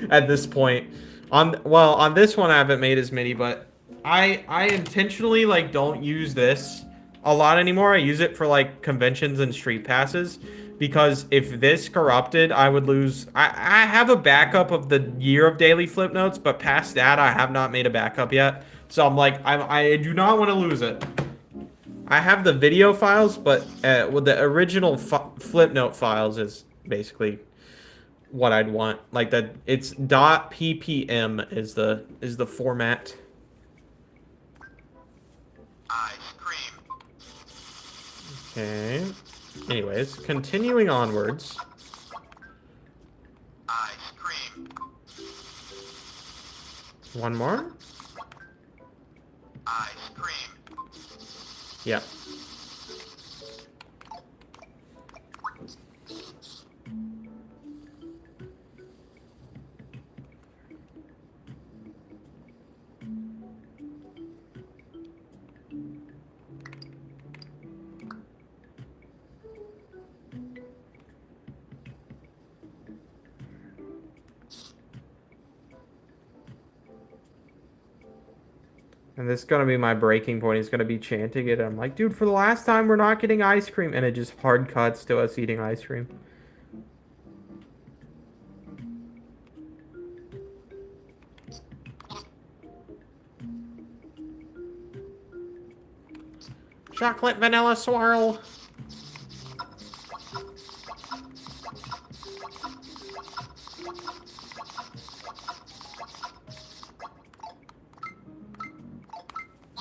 at this point. On this one, I haven't made as many, but I intentionally like don't use this a lot anymore. I use it for like conventions and street passes. Because if this corrupted, I would lose. I have a backup of the year of daily flip notes, but past that, I have not made a backup yet. So I'm like, I do not want to lose it. I have the video files, but with the original flip note files is basically what I'd want. Like that, it's .ppm is the format. Ice cream. Okay. Anyways, continuing onwards. Ice cream. One more? Ice cream. Yep. And this is gonna be my breaking point. He's gonna be chanting it. I'm like, dude, for the last time, we're not getting ice cream. And it just hard cuts to us eating ice cream. Chocolate vanilla swirl.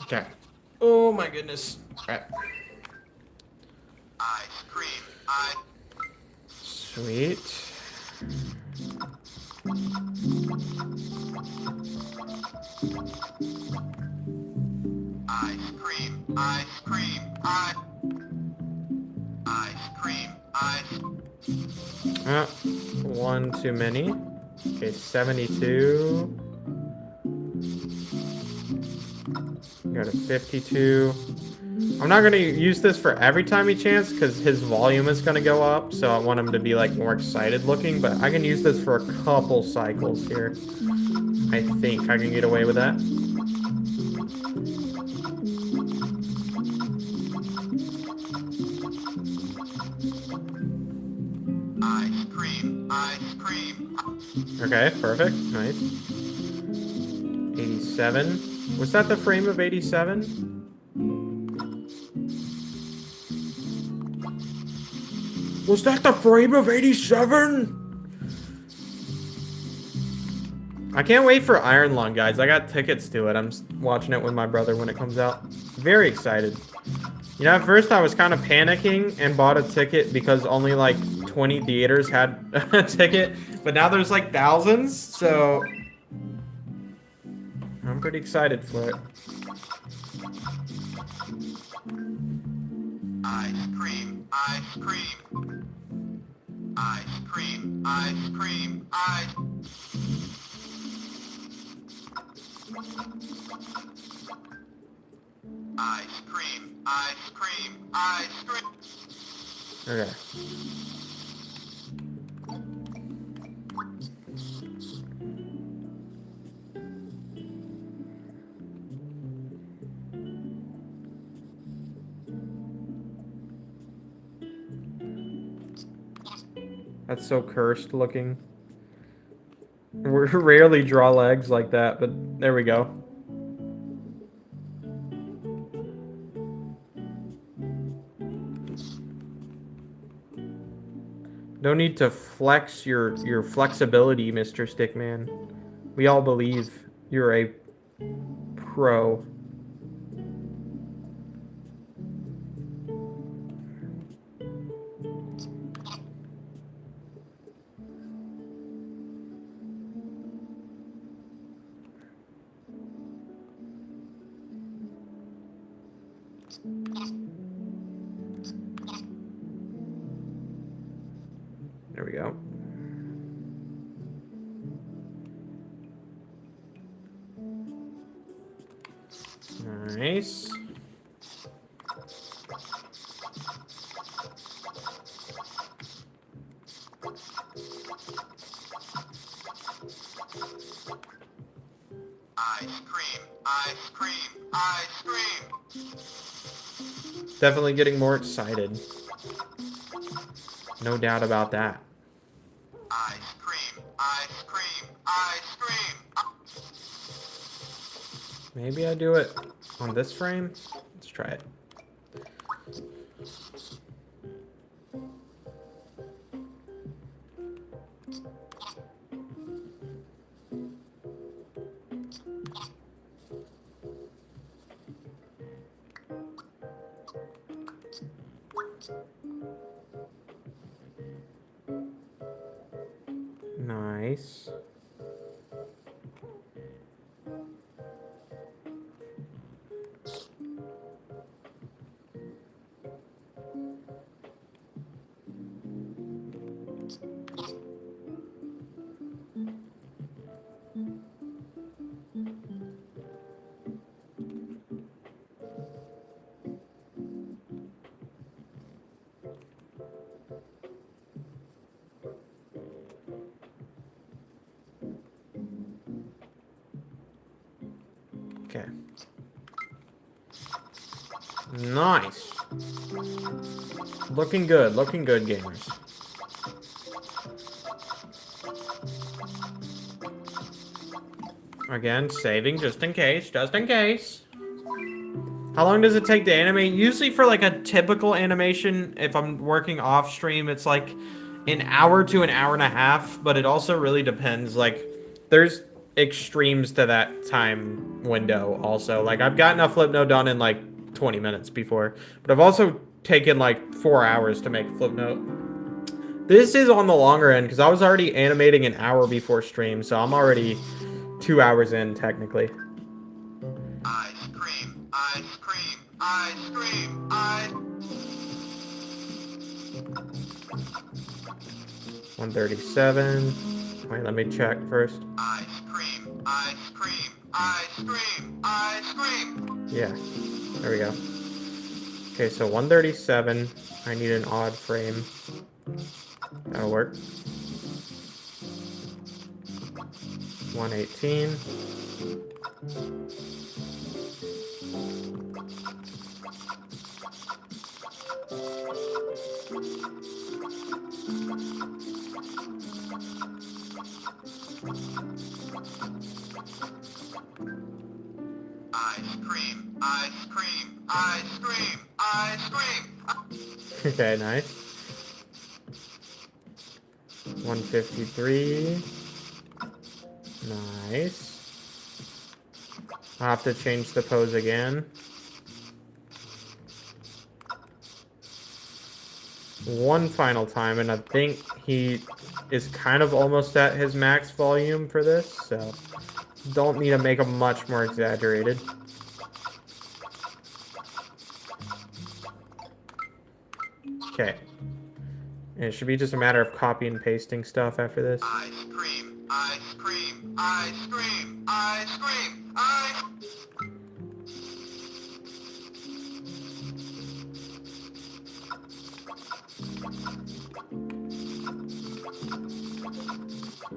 Okay. Oh my goodness. Right. Ice cream. Sweet. Ice cream. Ice cream. Ice cream. One too many. Okay, 72. Go to 52. I'm not going to use this for every time he chants because his volume is going to go up. So I want him to be like more excited looking. But I can use this for a couple cycles here. I think I can get away with that. Ice cream. Ice cream. Okay, perfect. Nice. 87. Was that the frame of 87? Was that the frame of 87? I can't wait for Iron Lung, guys. I got tickets to it. I'm watching it with my brother when it comes out. Very excited. You know, at first I was kind of panicking and bought a ticket because only like 20 theaters had a ticket. But now there's like thousands, so I'm pretty excited for it. Ice cream. Ice cream. Ice cream. Ice cream. Ice cream. Ice cream. Ice cream. Okay. That's so cursed looking. We rarely draw legs like that, but there we go. No need to flex your flexibility, Mr. Stickman. We all believe you're a pro. There we go. Nice. Ice cream. Ice cream. Ice cream. Definitely getting more excited. No doubt about that. Ice cream. Ice cream. Ice cream. Maybe I do it on this frame. Let's try it. Nice. Okay. Nice. Looking good, gamers. Again, saving just in case, How long does it take to animate? Usually for like a typical animation, if I'm working off stream, it's like an hour to an hour and a half, but it also really depends. Like, there's extremes to that time window also. Like, I've gotten a Flipnote done in like 20 minutes before, but I've also taken like 4 hours to make a Flipnote. This is on the longer end because I was already animating an hour before stream, so I'm already 2 hours in technically. Ice cream, ice cream, ice cream, ice. 137. Wait, let me check first. Ice cream, ice cream, ice cream, ice cream. Yeah, there we go. Okay, so 137. I need an odd frame. That'll work. 118. Ice cream, ice cream, ice cream, ice cream. Okay, nice. 153. Nice. I'll have to change the pose again. One final time, and I think he is kind of almost at his max volume for this, so don't need to make him much more exaggerated. Okay. And it should be just a matter of copy and pasting stuff after this. Ice cream, ice cream, ice cream, ice cream, ice.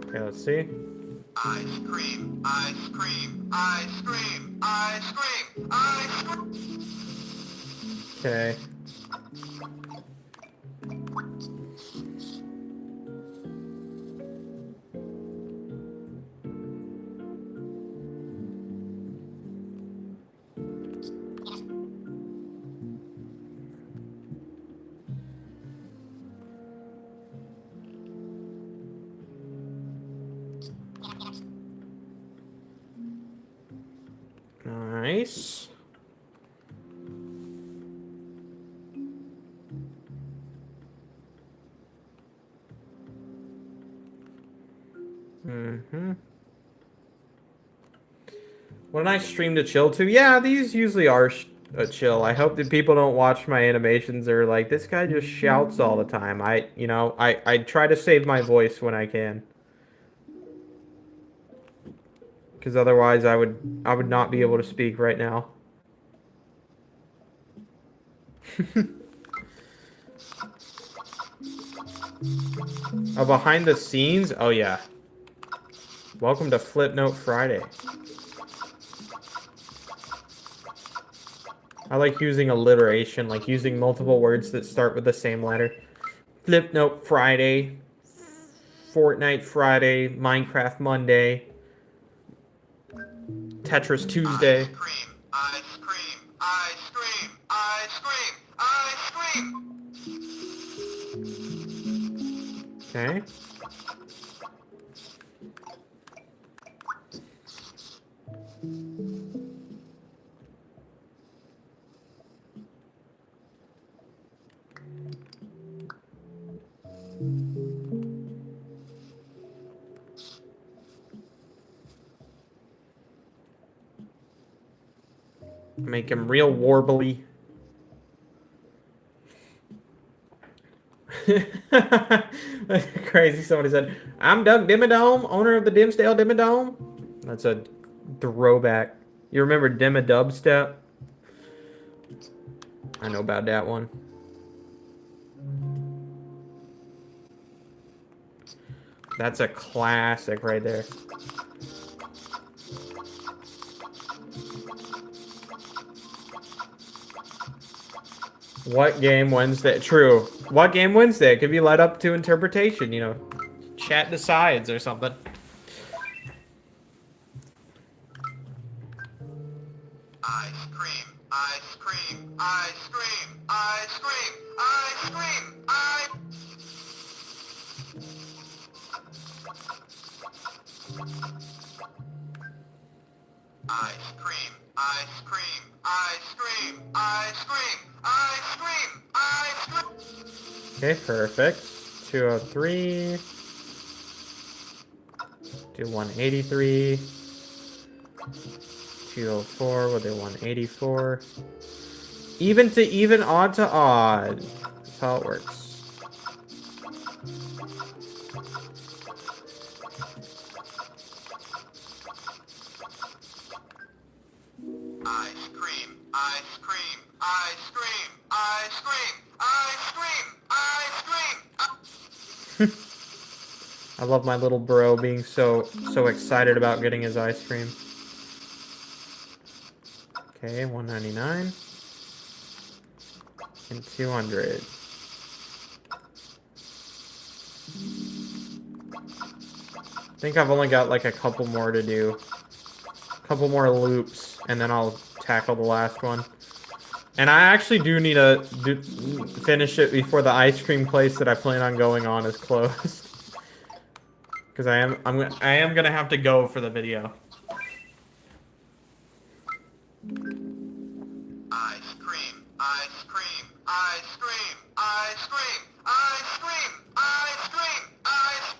Okay, let's see. Ice cream, ice cream, ice cream, ice cream, ice cream. Okay. Nice. What a nice stream to chill to. Yeah, these usually are a chill. I hope that people don't watch my animations or like, this guy just shouts all the time. I try to save my voice when I can. Because otherwise I would not be able to speak right now. Oh, behind the scenes? Oh yeah. Welcome to Flipnote Friday. I like using alliteration, like using multiple words that start with the same letter. Flipnote Friday, Fortnite Friday, Minecraft Monday, Tetris Tuesday. Ice cream, ice cream, ice cream, ice cream, ice cream. Okay. Make him real warbly. That's crazy. Somebody said, I'm Doug Dimmadome, owner of the Dimsdale Dimmadome. That's a throwback. You remember Dimma Dubstep? I know about that one. That's a classic right there. What game Wednesday? True. What game Wednesday? It could be led up to interpretation, you know. Chat decides or something. Ice cream, ice cream, ice cream, ice cream, ice cream, ice cream, ice cream, ice cream, ice cream, ice cream, ice cream. Okay, perfect. 203. Do 183. 204. We'll do 184. Even to even, odd to odd. That's how it works. Ice cream, ice cream, ice cream, ice cream, ice cream, ice cream. I love my little bro being so excited about getting his ice cream. Okay, 199. And 200. I think I've only got like a couple more to do. A couple more loops, and then I'll tackle the last one. And I actually do need to finish it before the ice cream place that I plan on going on is closed. Because I am gonna have to go for the video. Ice cream, ice cream, ice cream, ice cream, ice cream, ice cream, ice.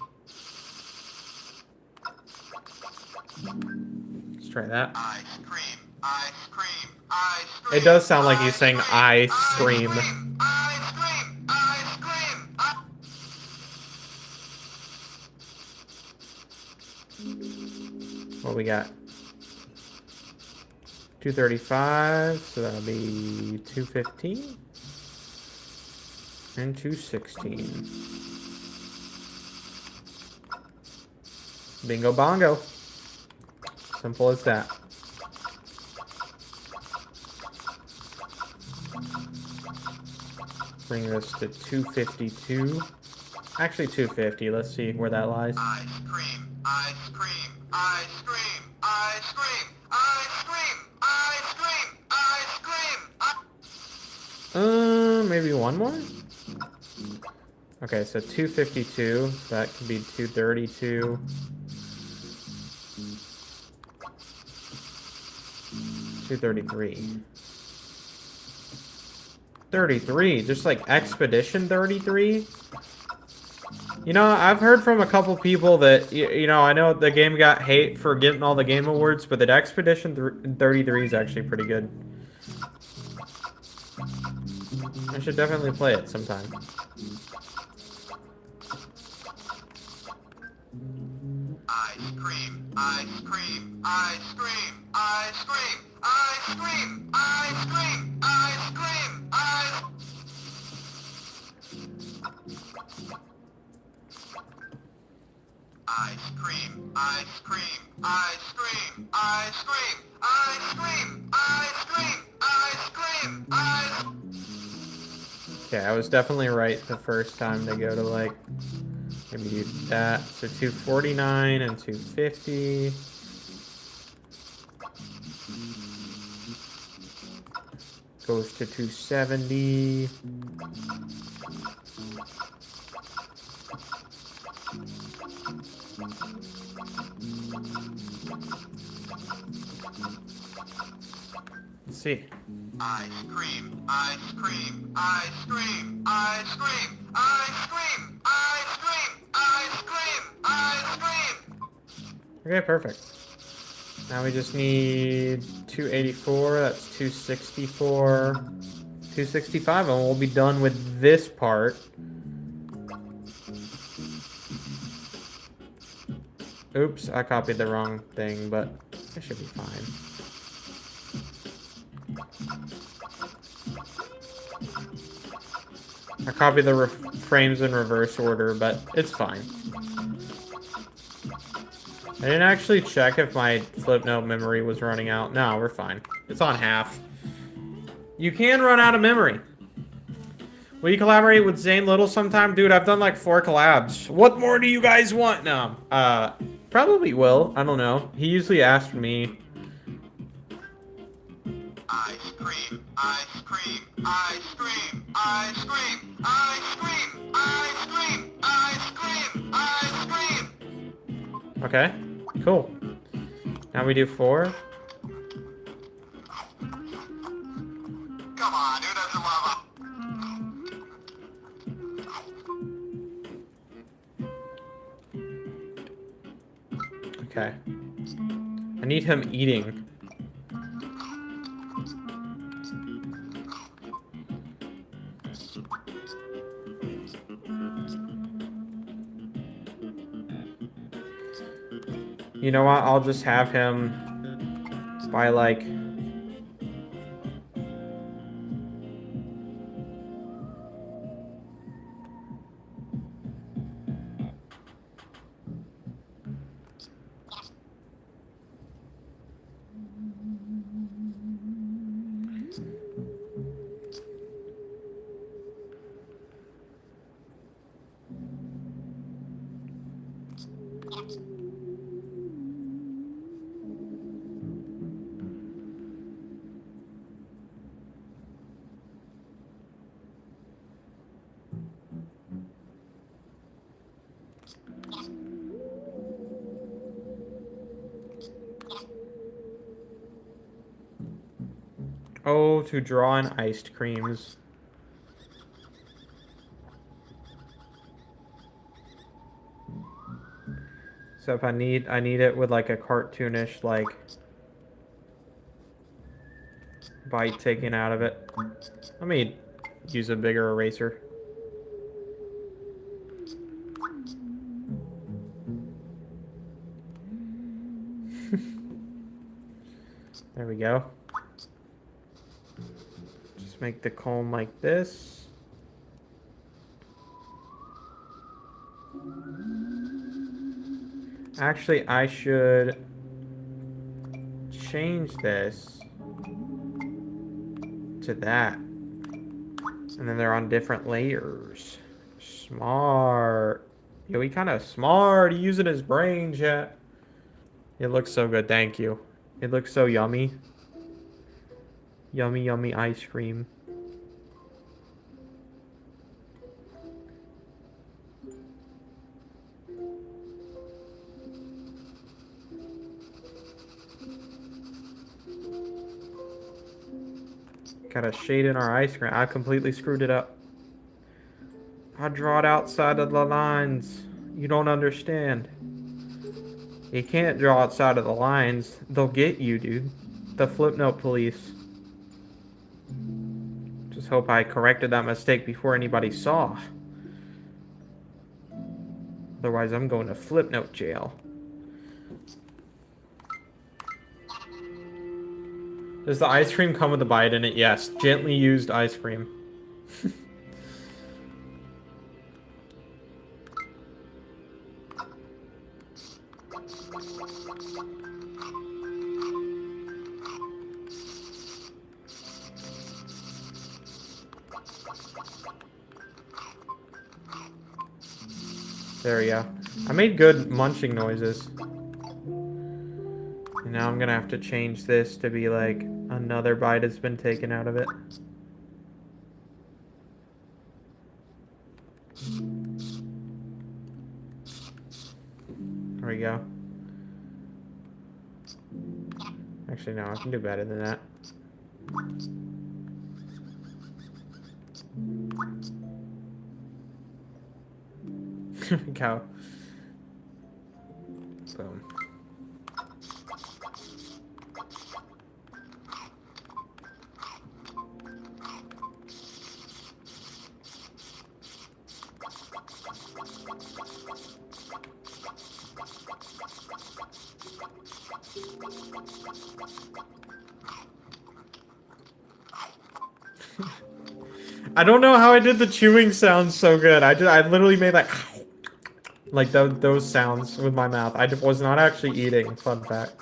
Let's try that. Ice cream, ice cream, ice cream. It does sound like he's saying ice cream. Ice cream, ice cream, ice cream. What we got? 235, so that'll be 215 and 216. Bingo bongo. Simple as that. Bring this to 252. Actually 250. Let's see where that lies. Ice cream, ice cream, ice cream, ice cream, ice cream, ice cream, ice cream. Maybe one more? Okay, so 252. That could be 232. 233. 33, just like Expedition 33. You know, I've heard from a couple people that, you know, I know the game got hate for getting all the game awards, but that Expedition 33 is actually pretty good. I should definitely play it sometime. Ice cream, ice cream, ice cream, ice cream, ice cream, ice cream, ice cream, ice. Ice cream, ice cream, ice cream, ice cream, ice cream, ice cream, ice cream, ice. Okay, I was definitely right the first time to go to like maybe do that. So 249 and 250. Goes to 270. Let's see. Ice cream, ice cream, ice cream, ice cream, ice cream, ice cream, ice cream, ice cream. Okay, perfect. Now we just need 284. That's 264. 265, and we'll be done with this part. Oops, I copied the wrong thing, but it should be fine. I copied the frames in reverse order, but it's fine. I didn't actually check if my Flipnote memory was running out. No, we're fine. It's on half. You can run out of memory. Will you collaborate with Zane Little sometime? Dude, I've done like 4 collabs. What more do you guys want? No. Probably will. I don't know. He usually asks me. Ice cream, ice cream, ice cream, ice cream, ice cream, ice cream, ice cream, ice cream. Okay. Cool. Now we do 4. Come on, who doesn't love Okay. I need him eating. You know what? I'll just have him by like... Oh, to draw in iced creams. So if I need it with like a cartoonish like bite taken out of it. Let me use a bigger eraser. There we go. Just make the comb like this. Actually, I should change this to that. And then they're on different layers. Smart. Yo, he kind of smart. He using his brain, chat. It looks so good. Thank you. It looks so yummy. Yummy, yummy ice cream. Got a shade in our ice cream. I completely screwed it up. I draw it outside of the lines. You don't understand. You can't draw outside of the lines. They'll get you, dude. The Flipnote police. Just hope I corrected that mistake before anybody saw. Otherwise, I'm going to Flipnote jail. Does the ice cream come with a bite in it? Yes. Gently used ice cream. There we go. I made good munching noises. And now I'm gonna have to change this to be like another bite has been taken out of it. There we go. Actually, no, I can do better than that. Cow. Boom. I don't know how I did the chewing sounds so good. I literally made like those sounds with my mouth. I was not actually eating. Fun fact.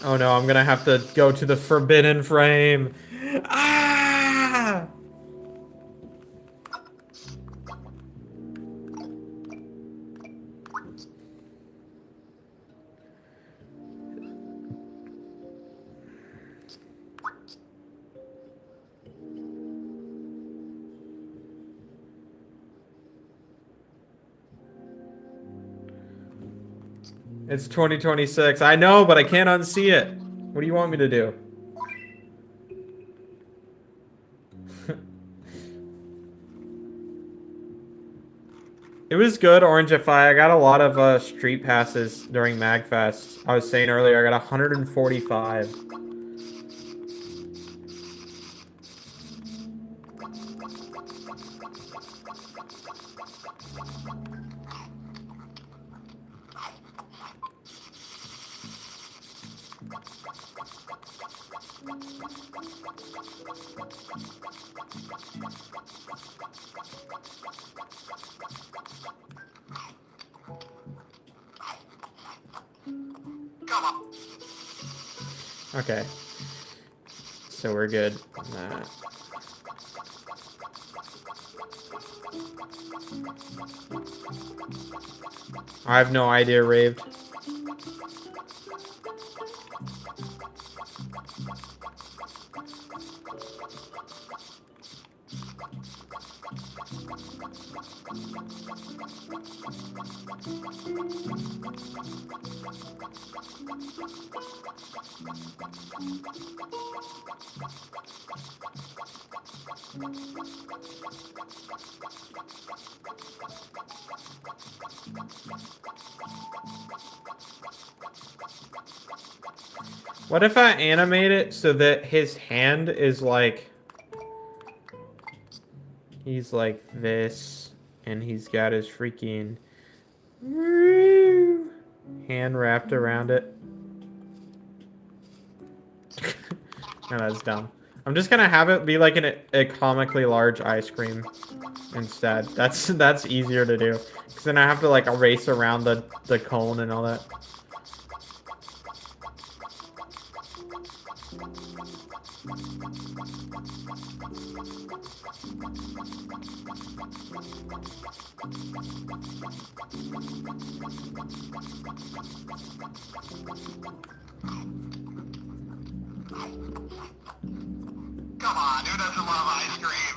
Oh no, I'm gonna have to go to the forbidden frame. Ah! It's 2026. I know, but I can't unsee it. What do you want me to do? It was good, Orangify. I got a lot of street passes during Magfest. I was saying earlier, I got 145. Come on. Okay. So we're good on that. I have no idea, Raved. What if I animate it so that his hand is like... He's like this, and he's got his freaking... hand wrapped around it. No, that's dumb. I'm just gonna have it be like a comically large ice cream instead. That's easier to do. Because then I have to like erase around the cone and all that. Come on, who doesn't love ice cream?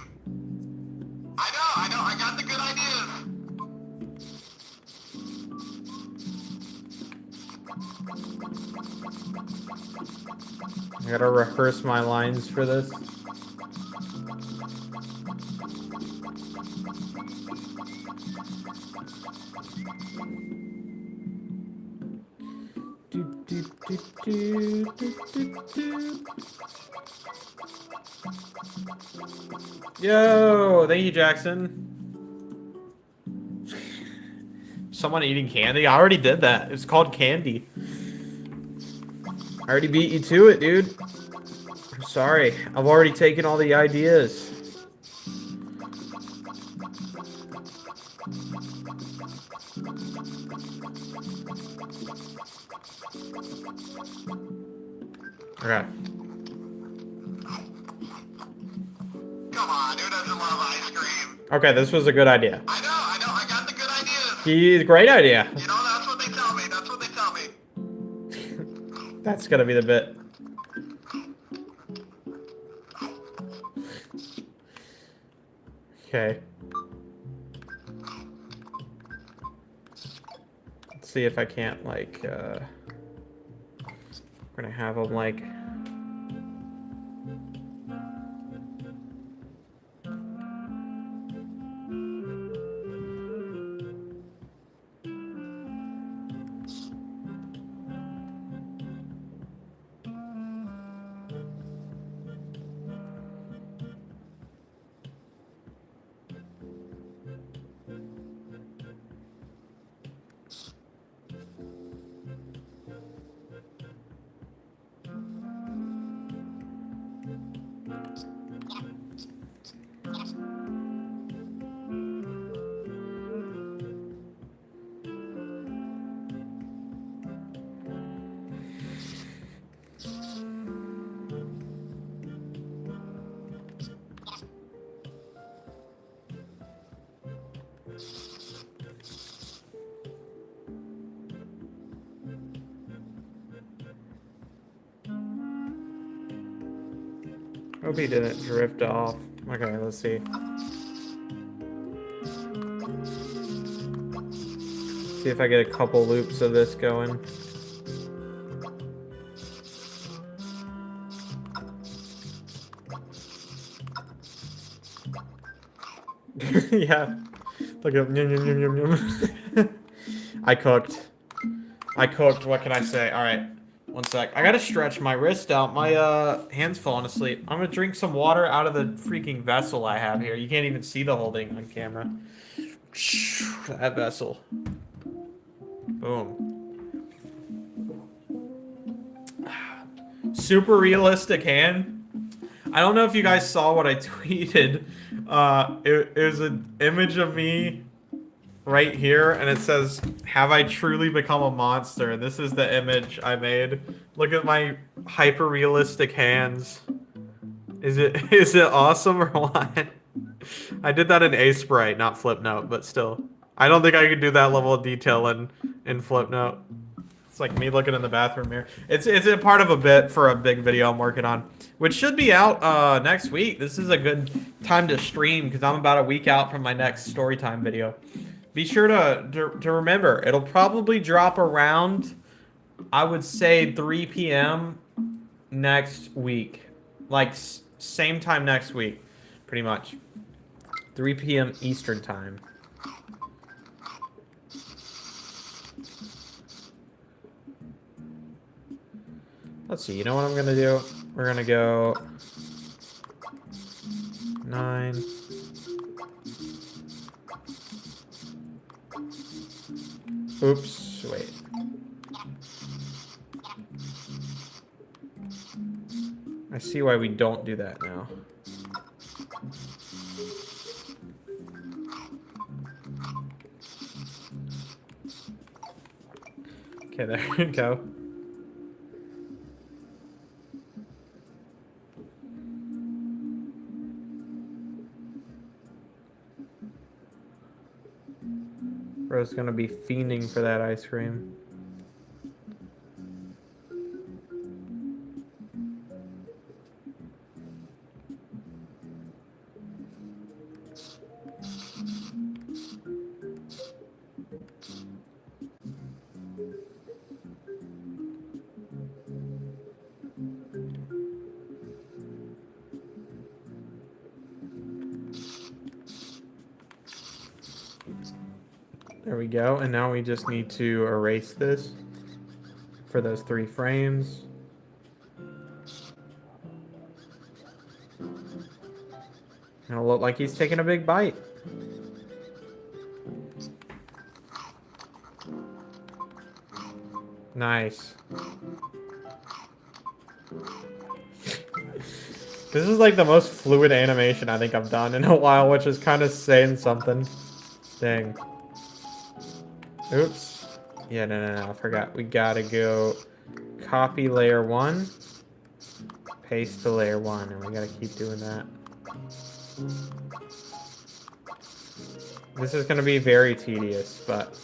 I know, I got the good ideas. I gotta rehearse my lines for this. Yo, thank you, Jackson. Someone eating candy? I already did that. It's called candy. I already beat you to it, dude. I'm sorry. I've already taken all the ideas. Okay. Come on, who doesn't love ice cream? Okay, this was a good idea. I know, I got the good ideas. Great idea. You know, that's what they tell me, that's what they tell me. That's gonna be the bit. Okay. Let's see if I can't, like, we're gonna have them, like... Hope he didn't drift off. Okay, let's see. See if I get a couple loops of this going. Yeah. Look at yum, yum, yum, yum, yum. I cooked. What can I say? All right. One sec. I gotta stretch my wrist out. My hand's falling asleep. I'm gonna drink some water out of the freaking vessel I have here. You can't even see the whole thing on camera. That vessel. Boom. Super realistic hand. I don't know if you guys saw what I tweeted. It was an image of me right here, and it says, "Have I truly become a monster?" And this is the image I made. Look at my hyper realistic hands. Is it awesome or what? I did that in Sprite, not Flipnote, but still. I don't think I could do that level of detail in Flipnote. It's like me looking in the bathroom mirror. It's a part of a bit for a big video I'm working on, which should be out next week. This is a good time to stream because I'm about a week out from my next Storytime video. Be sure to remember, it'll probably drop around, I would say, 3 p.m. next week. Like, same time next week, pretty much. 3 p.m. Eastern time. Let's see, you know what I'm gonna do? We're gonna go 9. Oops, wait. I see why we don't do that now. Okay, there we go. Bro's gonna be fiending for that ice cream. There we go, and now we just need to erase this for those 3 frames. It'll look like he's taking a big bite. Nice. This is like the most fluid animation I think I've done in a while, which is kind of saying something. Dang. Oops. Yeah, no, I forgot. We gotta go copy layer 1, paste to layer 1, and we gotta keep doing that. This is gonna be very tedious, but...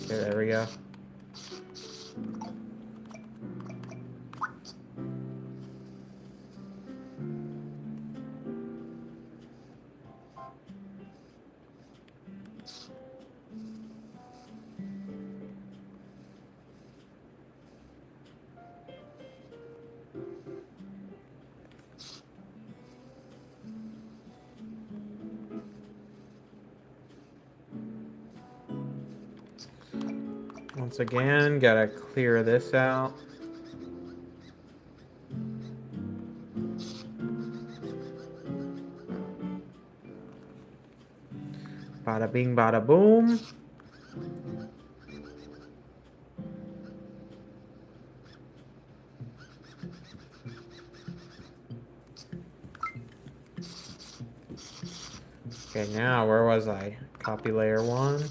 Okay, there we go. Once again, gotta clear this out. Bada bing, bada boom. Okay, now where was I? Copy layer 1.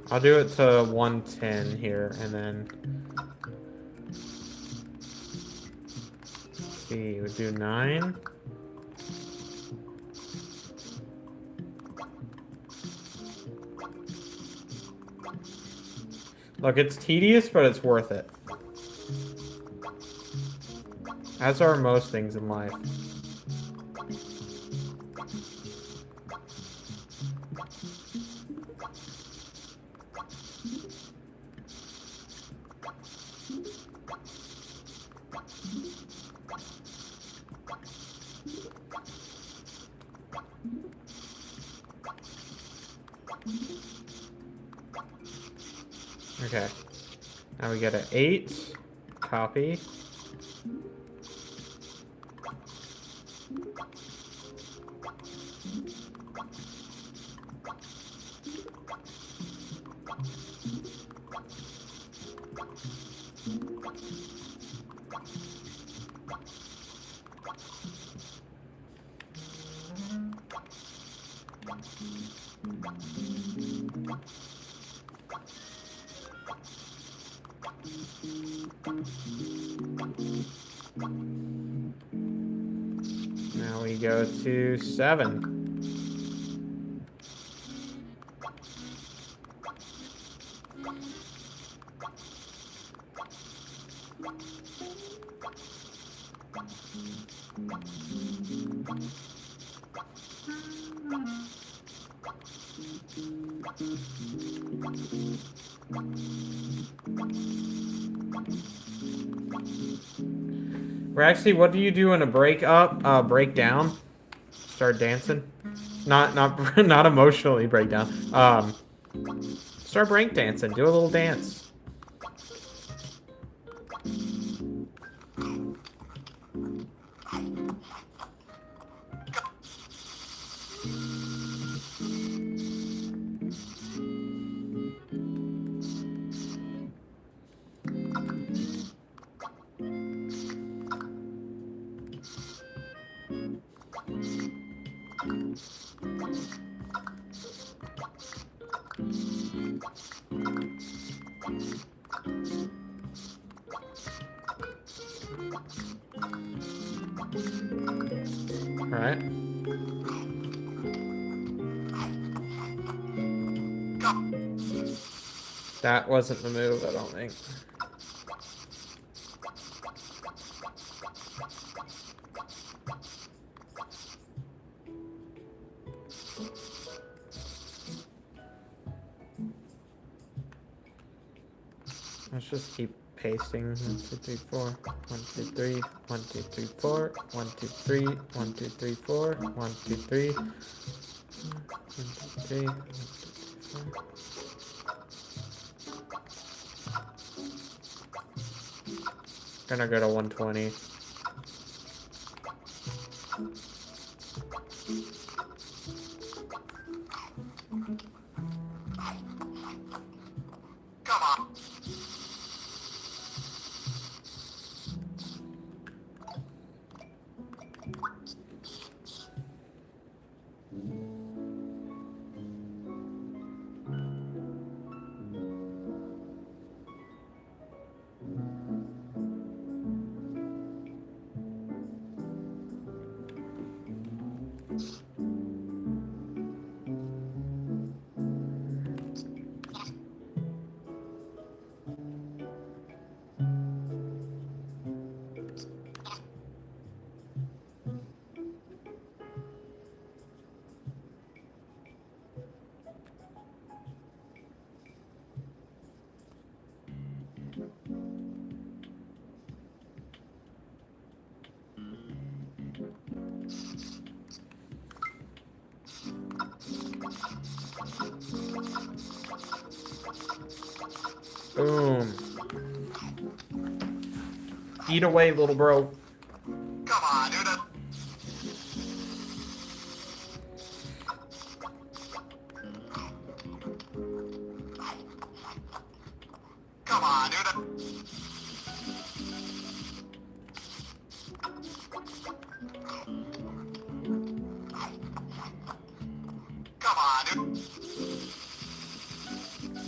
I'll do it to 110 here, and then... Let's see, we do 9. Look, it's tedious, but it's worth it. As are most things in life. Okay. Now we get an 8. Copy. Now we go to 7. Or actually, what do you do in a break up? Break down? Start dancing? Not not emotionally break down. Start break dancing. Do a little dance. All right. That wasn't the move, I don't think. Let's just keep pasting. 1, 2, 3, 4. 1, 2, 3. 1, 2, 3, 4. 1, 2, 3. 1, 2, 3, 4. 1, 2, 3. 1, 2, 3. 1, 2, 3, 4. Gonna go to 120. Come on. Boom. Eat away, little bro. Come on, dude. Come on, dude. Come on, dude.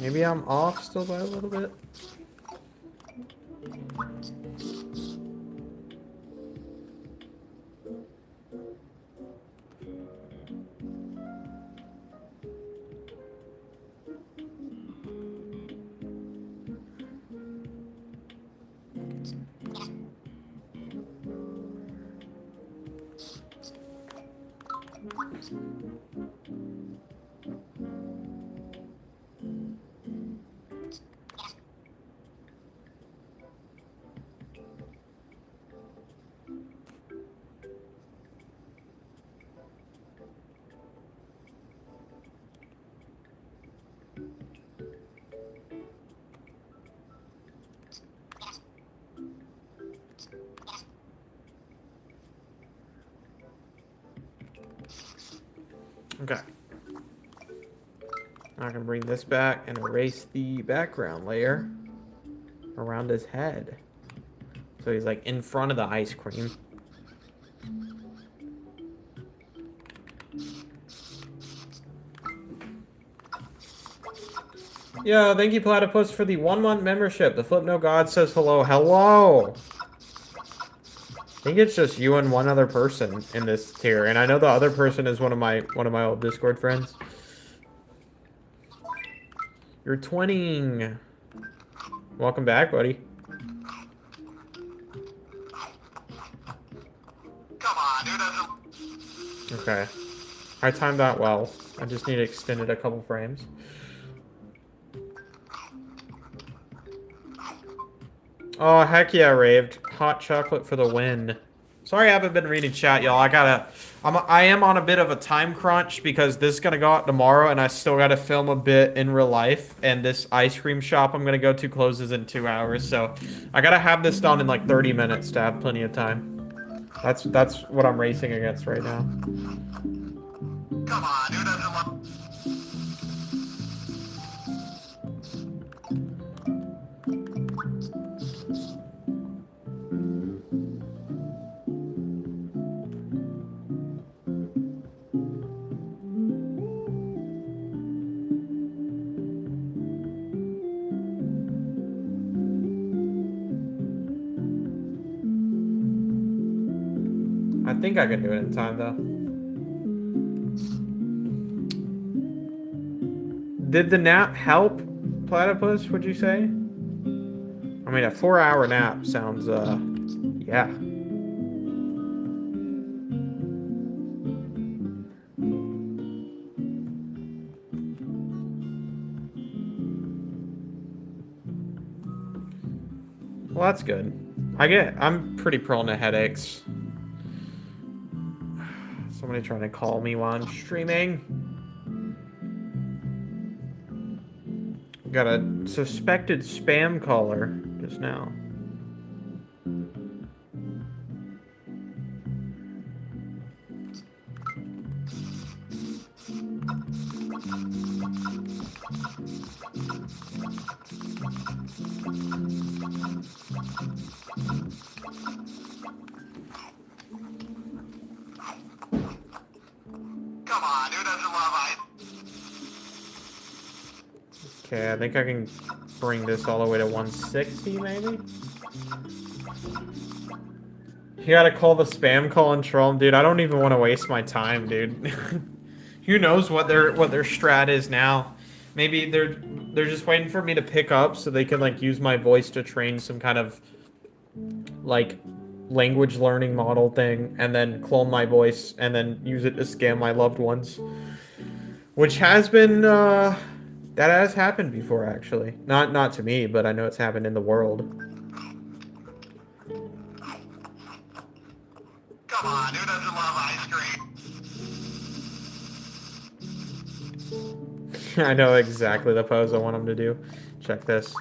Maybe I'm off still by a little bit. Okay. I can bring this back and erase the background layer around his head. So he's like in front of the ice cream. Yo, thank you, Platypus, for the 1-month membership. The Flipnote God says hello. Hello! I think it's just you and one other person in this tier, and I know the other person is one of my old Discord friends. You're twinning. Welcome back, buddy. Come on, who doesn't... Okay. I timed that well. I just need to extend it a couple frames. Oh, heck yeah, Raved. Hot chocolate for the win. Sorry I haven't been reading chat, y'all. I am on a bit of a time crunch because this is going to go out tomorrow and I still got to film a bit in real life. And this ice cream shop I'm going to go to closes in 2 hours. So I got to have this done in like 30 minutes to have plenty of time. That's what I'm racing against right now. Come on, who doesn't love... I think I can do it in time, though. Did the nap help, Platypus, would you say? I mean, a 4-hour nap sounds, yeah. Well, that's good. I'm pretty prone to headaches. Somebody trying to call me while I'm streaming. Got a suspected spam caller just now. Come on, who doesn't love ice... Okay, I think I can bring this all the way to 160, maybe? You gotta call the spam call and troll 'em, dude. I don't even want to waste my time, dude. Who knows what their strat is now? Maybe they're just waiting for me to pick up so they can like use my voice to train some kind of like language learning model thing and then clone my voice and then use it to scam my loved ones. Which has been that has happened before, actually. Not to me, but I know it's happened in the world. Come on, who doesn't love ice cream? I know exactly the pose I want him to do. Check this.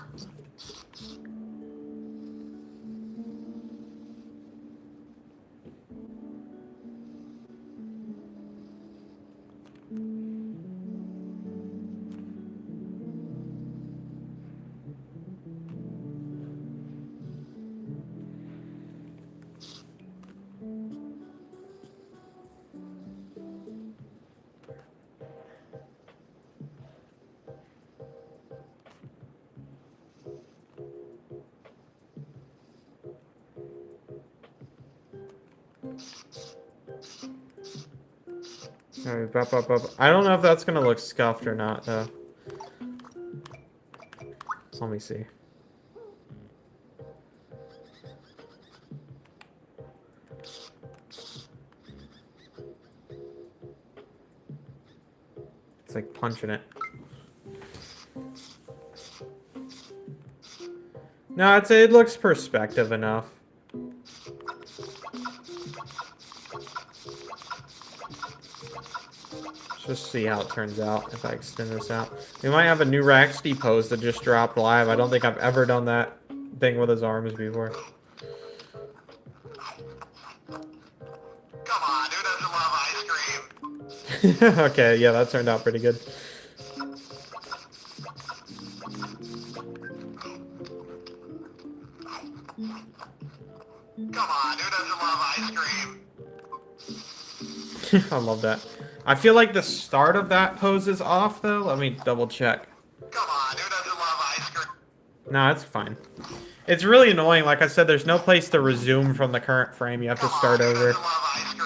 Alright, up. I don't know if that's gonna look scuffed or not, though. Let me see. It's like punching it. No, it looks perspective enough. Let's just see how it turns out if I extend this out. We might have a new Raxty pose that just dropped live. I don't think I've ever done that thing with his arms before. Come on, who doesn't love ice cream? Okay, yeah, that turned out pretty good. Come on, who doesn't love ice cream? I love that. I feel like the start of that pose is off, though. Let me double check. Come on, who doesn't love ice cream? No, it's fine. It's really annoying. Like I said, there's no place to resume from the current frame. You have to start Who over. doesn't love ice cream?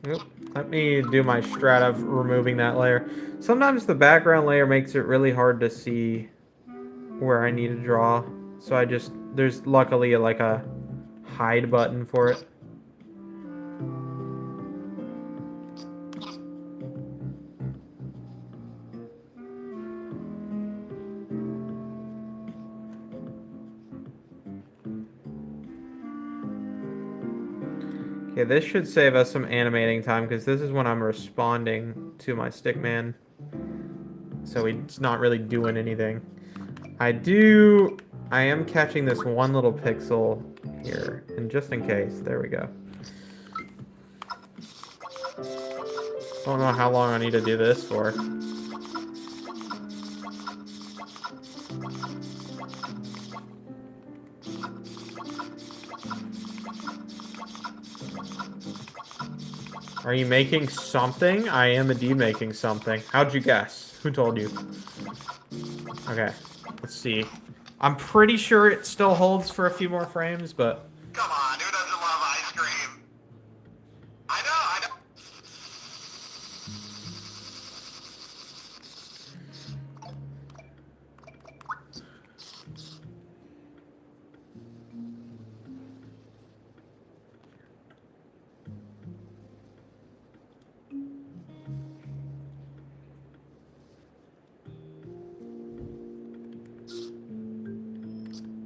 Oop. Let me do my strat of removing that layer. Sometimes the background layer makes it really hard to see where I need to draw. So there's luckily like a hide button for it. Okay, this should save us some animating time because this is when I'm responding to my stickman. So it's not really doing anything. I am catching this one little pixel here, and just in case, there we go. Don't know how long I need to do this for. Are you making something? I am indeed making something. How'd you guess? Who told you? Okay, let's see. I'm pretty sure it still holds for a few more frames, but... Come on, who doesn't love ice cream? I know.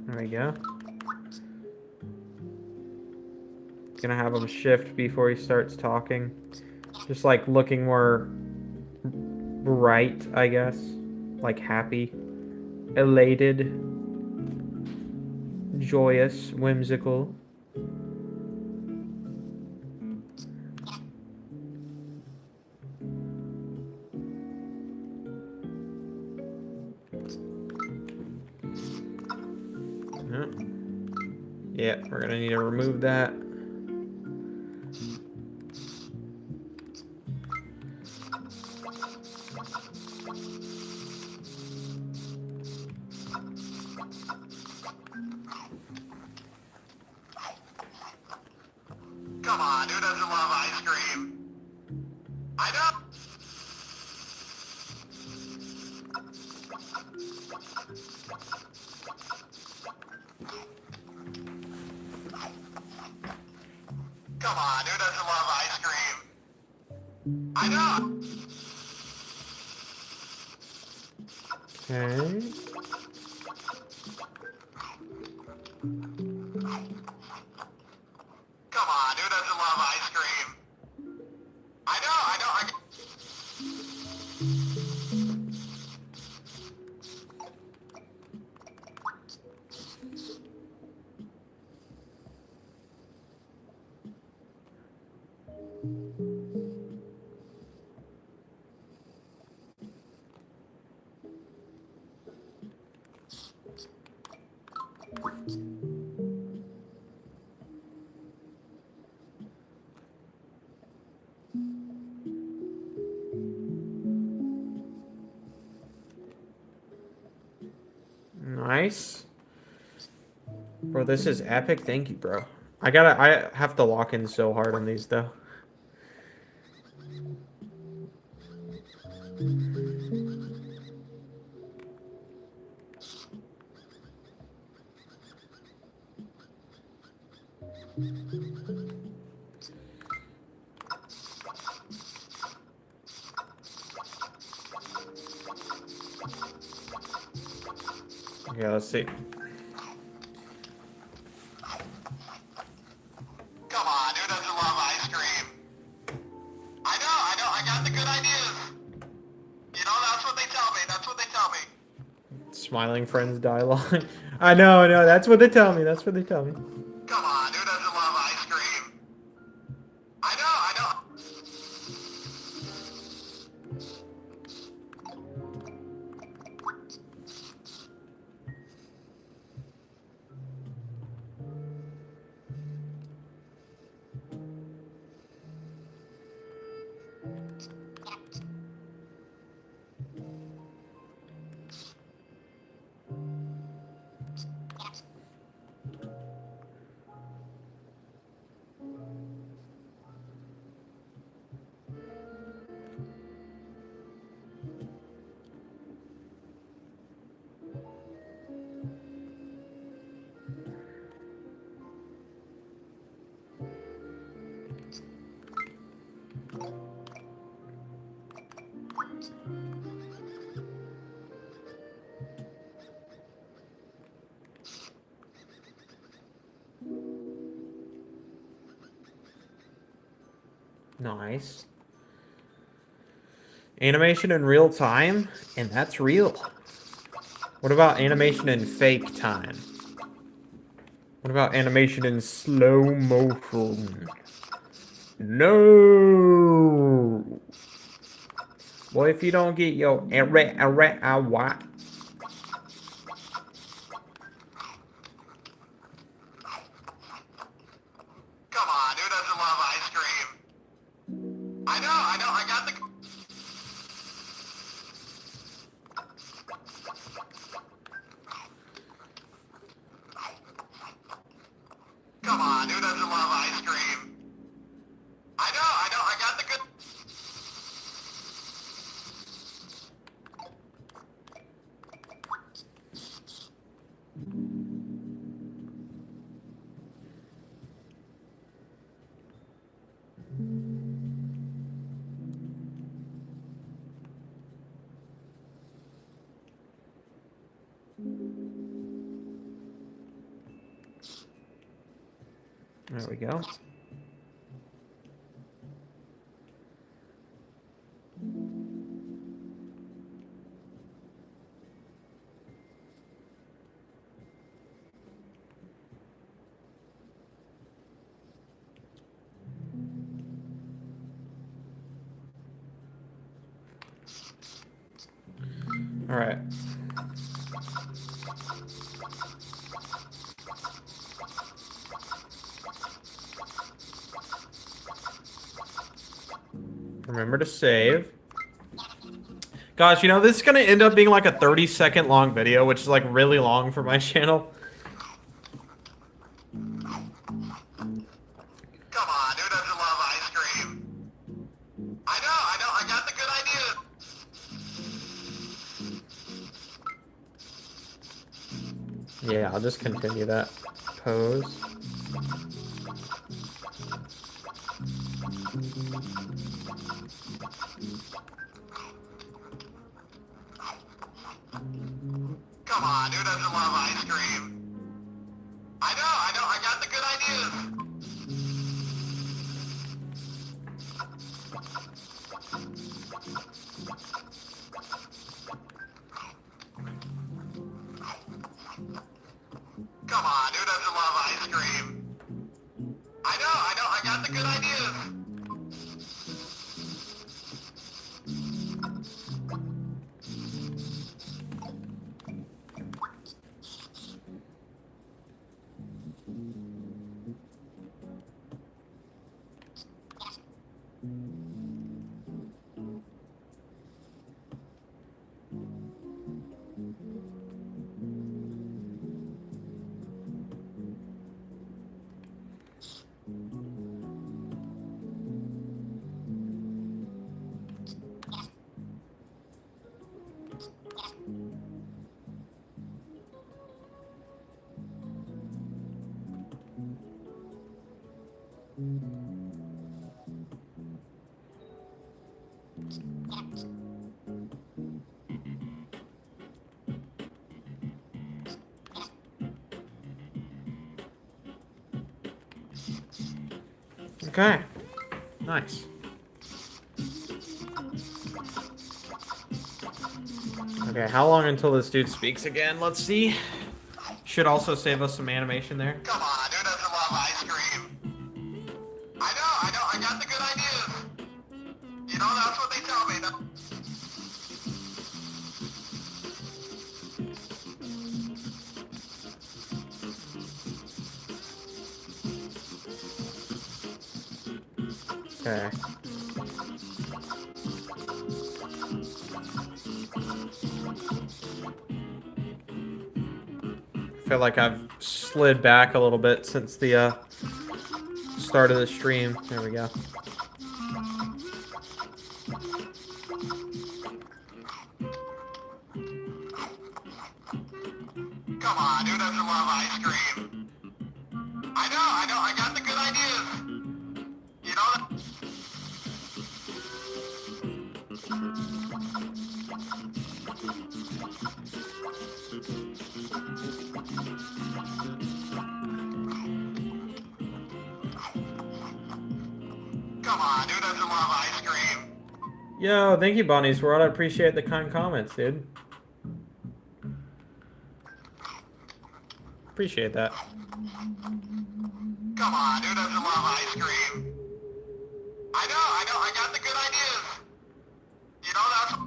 There we go. Gonna have him shift before he starts talking. Just like looking more bright, I guess. Like happy, elated, joyous, whimsical. Yeah, we're gonna need to remove that. Come on, who doesn't love ice cream? I know. Come on, who doesn't love ice cream? I know. Okay. Come on, who doesn't love ice cream? I know. Nice. Bro, this is epic. Thank you, bro. I have to lock in so hard on these, though. Yeah, let's see. Come on, who doesn't love ice cream? I know, I got the good ideas. You know, that's what they tell me, that's what they tell me. Smiling friends dialogue. I know, that's what they tell me. That's what they tell me. Come on, who doesn't love ice cream? I know. Nice. Animation in real time? And that's real. What about animation in fake time? What about animation in slow motion? No! What if you don't get your what? Come on, who doesn't love ice cream? I know, I got the... Come on, who doesn't love ice cream? I know, I got the good... There we go. All right. Remember to save. Gosh, you know, this is going to end up being like a 30-second long video, which is like really long for my channel. Come on, who doesn't love ice cream? I know, I got the good idea. Yeah, I'll just continue that pose. Come on, who doesn't love ice cream? I know, I got the good ideas. Come on, who doesn't love ice cream? I know, I got the good ideas. Okay. Nice. Okay, how long until this dude speaks again? Let's see. Should also save us some animation there. Come on, who doesn't love ice cream? I know, I got the good ideas. You know, that's what they tell me. Okay. I feel like I've slid back a little bit since the start of the stream. There we go. Come on, who doesn't love ice cream? I know, I got the good ideas. You know that. Come on, who doesn't love ice cream? Yo, thank you, Bonnie's World. I appreciate the kind comments, dude. Appreciate that. Come on, who doesn't love ice cream? I know, I got the good ideas. You know that's.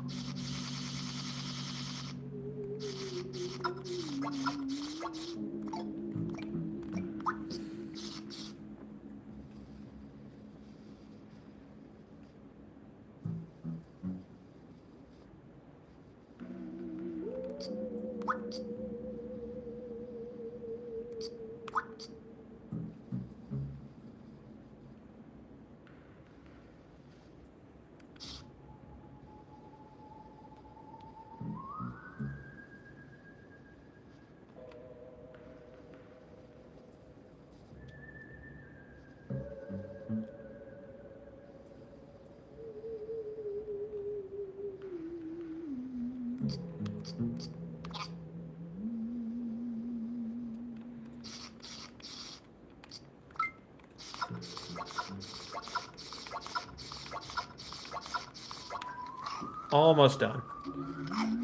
Almost done.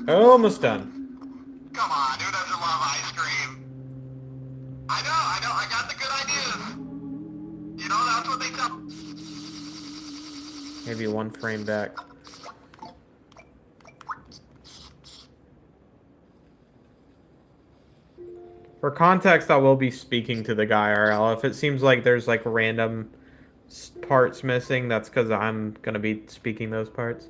Almost done. Come on, who doesn't love ice cream? I know, I got the good ideas. You know, that's what they tell. Maybe one frame back. For context, I will be speaking to the guy IRL. If it seems like there's like random parts missing, that's because I'm gonna be speaking those parts.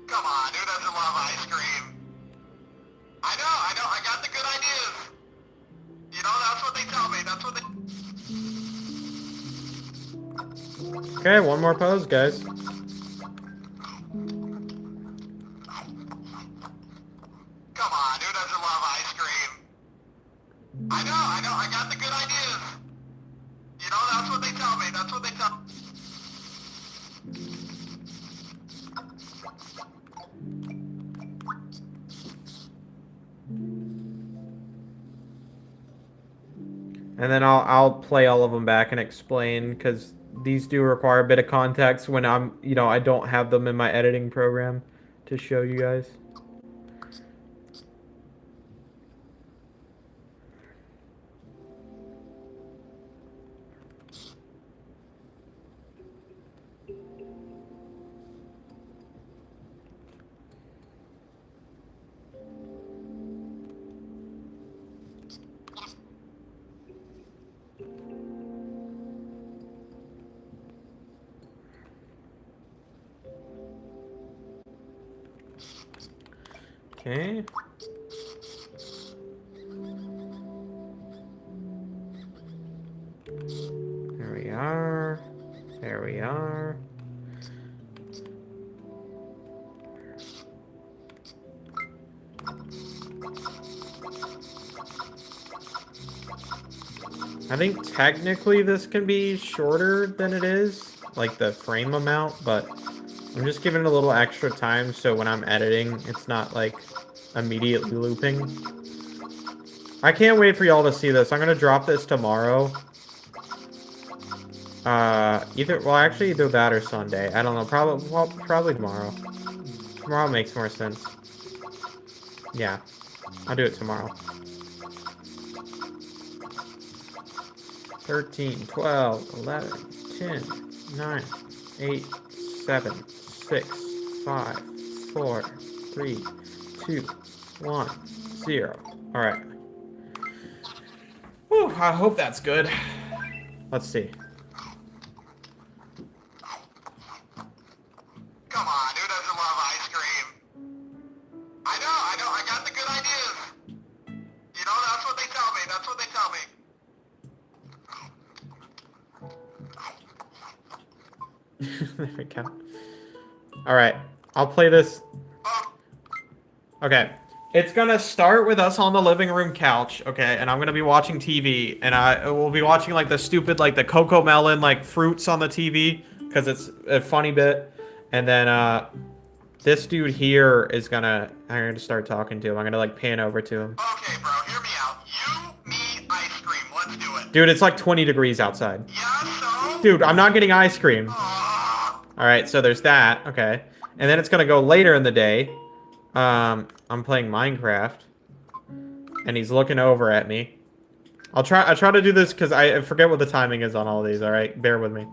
Come on, who doesn't love ice cream? I know, I got the good ideas. You know, that's what they tell me. That's what they. Okay, one more pose, guys. Come on, who doesn't love ice cream? I know, I got the good ideas. You know, that's what they tell me. That's what they tell. And then I'll play all of them back and explain, because these do require a bit of context when I don't have them in my editing program to show you guys. Okay. There we are. There we are. I think technically this can be shorter than it is, like the frame amount, but I'm just giving it a little extra time so when I'm editing, it's not like immediately looping. I can't wait for y'all to see this. I'm gonna drop this tomorrow. Either that or Sunday. I don't know. Probably tomorrow. Tomorrow makes more sense. Yeah, I'll do it tomorrow. 13, 12, 11, 10, 9, 8, 7, 6, 5, 4, 3, 2, 1, 0. All right. Whew, I hope that's good. Let's see. Come on, who doesn't love ice cream? I know, I got the good ideas. You know, that's what they tell me, that's what they tell me. There we go. All right, I'll play this. Okay, it's gonna start with us on the living room couch, okay, and I'm gonna be watching TV, and I will be watching like the stupid, like the Cocoa Melon, like fruits on the TV, because it's a funny bit, and then this dude here is I'm gonna start talking to him. I'm gonna like pan over to him. Okay, bro, hear me out. You need ice cream, let's do it. Dude, it's like 20 degrees outside. Yeah, so? Dude, I'm not getting ice cream. All right, so there's that. Okay, and then it's gonna go later in the day. I'm playing Minecraft, and he's looking over at me. I try to do this because I forget what the timing is on all these. All right, bear with me.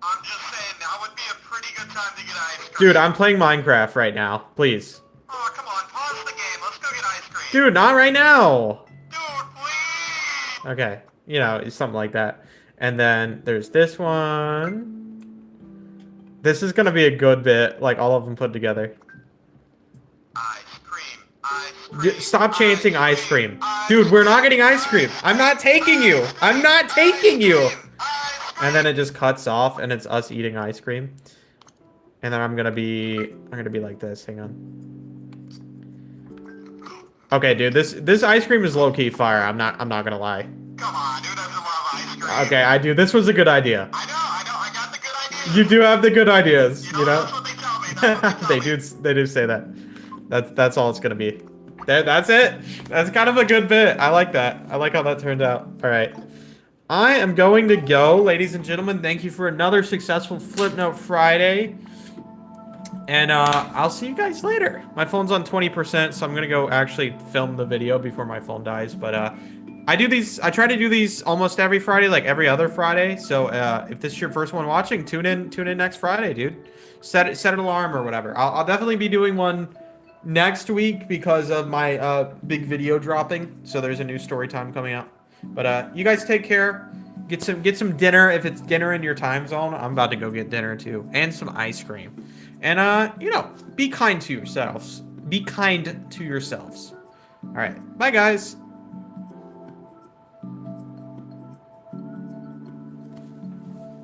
I'm just saying, that would be a pretty good time to get ice cream. Dude, I'm playing Minecraft right now. Please. Oh, come on, pause the game. Let's go get ice cream. Dude, not right now. Dude, please. Okay, you know, something like that. And then there's this one. This is gonna be a good bit, like all of them put together. Ice cream, ice cream. Stop chanting ice cream. Dude, we're not getting ice cream. I'm not taking you. I'm not taking you. And then it just cuts off and it's us eating ice cream. And then I'm gonna be like this. Hang on. Okay, dude, this ice cream is low-key fire. I'm not gonna lie. Come on, who doesn't love ice cream? Okay, I do. This was a good idea. I know, I got the good ideas. You do have the good ideas, you know? That's what they tell me. That's what they tell me. They do say that. That's all it's gonna be. That's it. That's kind of a good bit. I like that. I like how that turned out. All right. I am going to go, ladies and gentlemen. Thank you for another successful Flipnote Friday. And I'll see you guys later. My phone's on 20%, so I'm gonna go actually film the video before my phone dies. But I try to do these almost every Friday, like every other Friday. So if this is your first one watching, tune in set Friday, dude. Set an alarm or whatever. I'll definitely be doing one next week because of my big video dropping. So there's a new story time coming out. But you guys take care. Get some dinner if it's dinner in your time zone. I'm about to go get dinner too, and some ice cream. And you know, be kind to yourselves. Be kind to yourselves. All right, bye guys.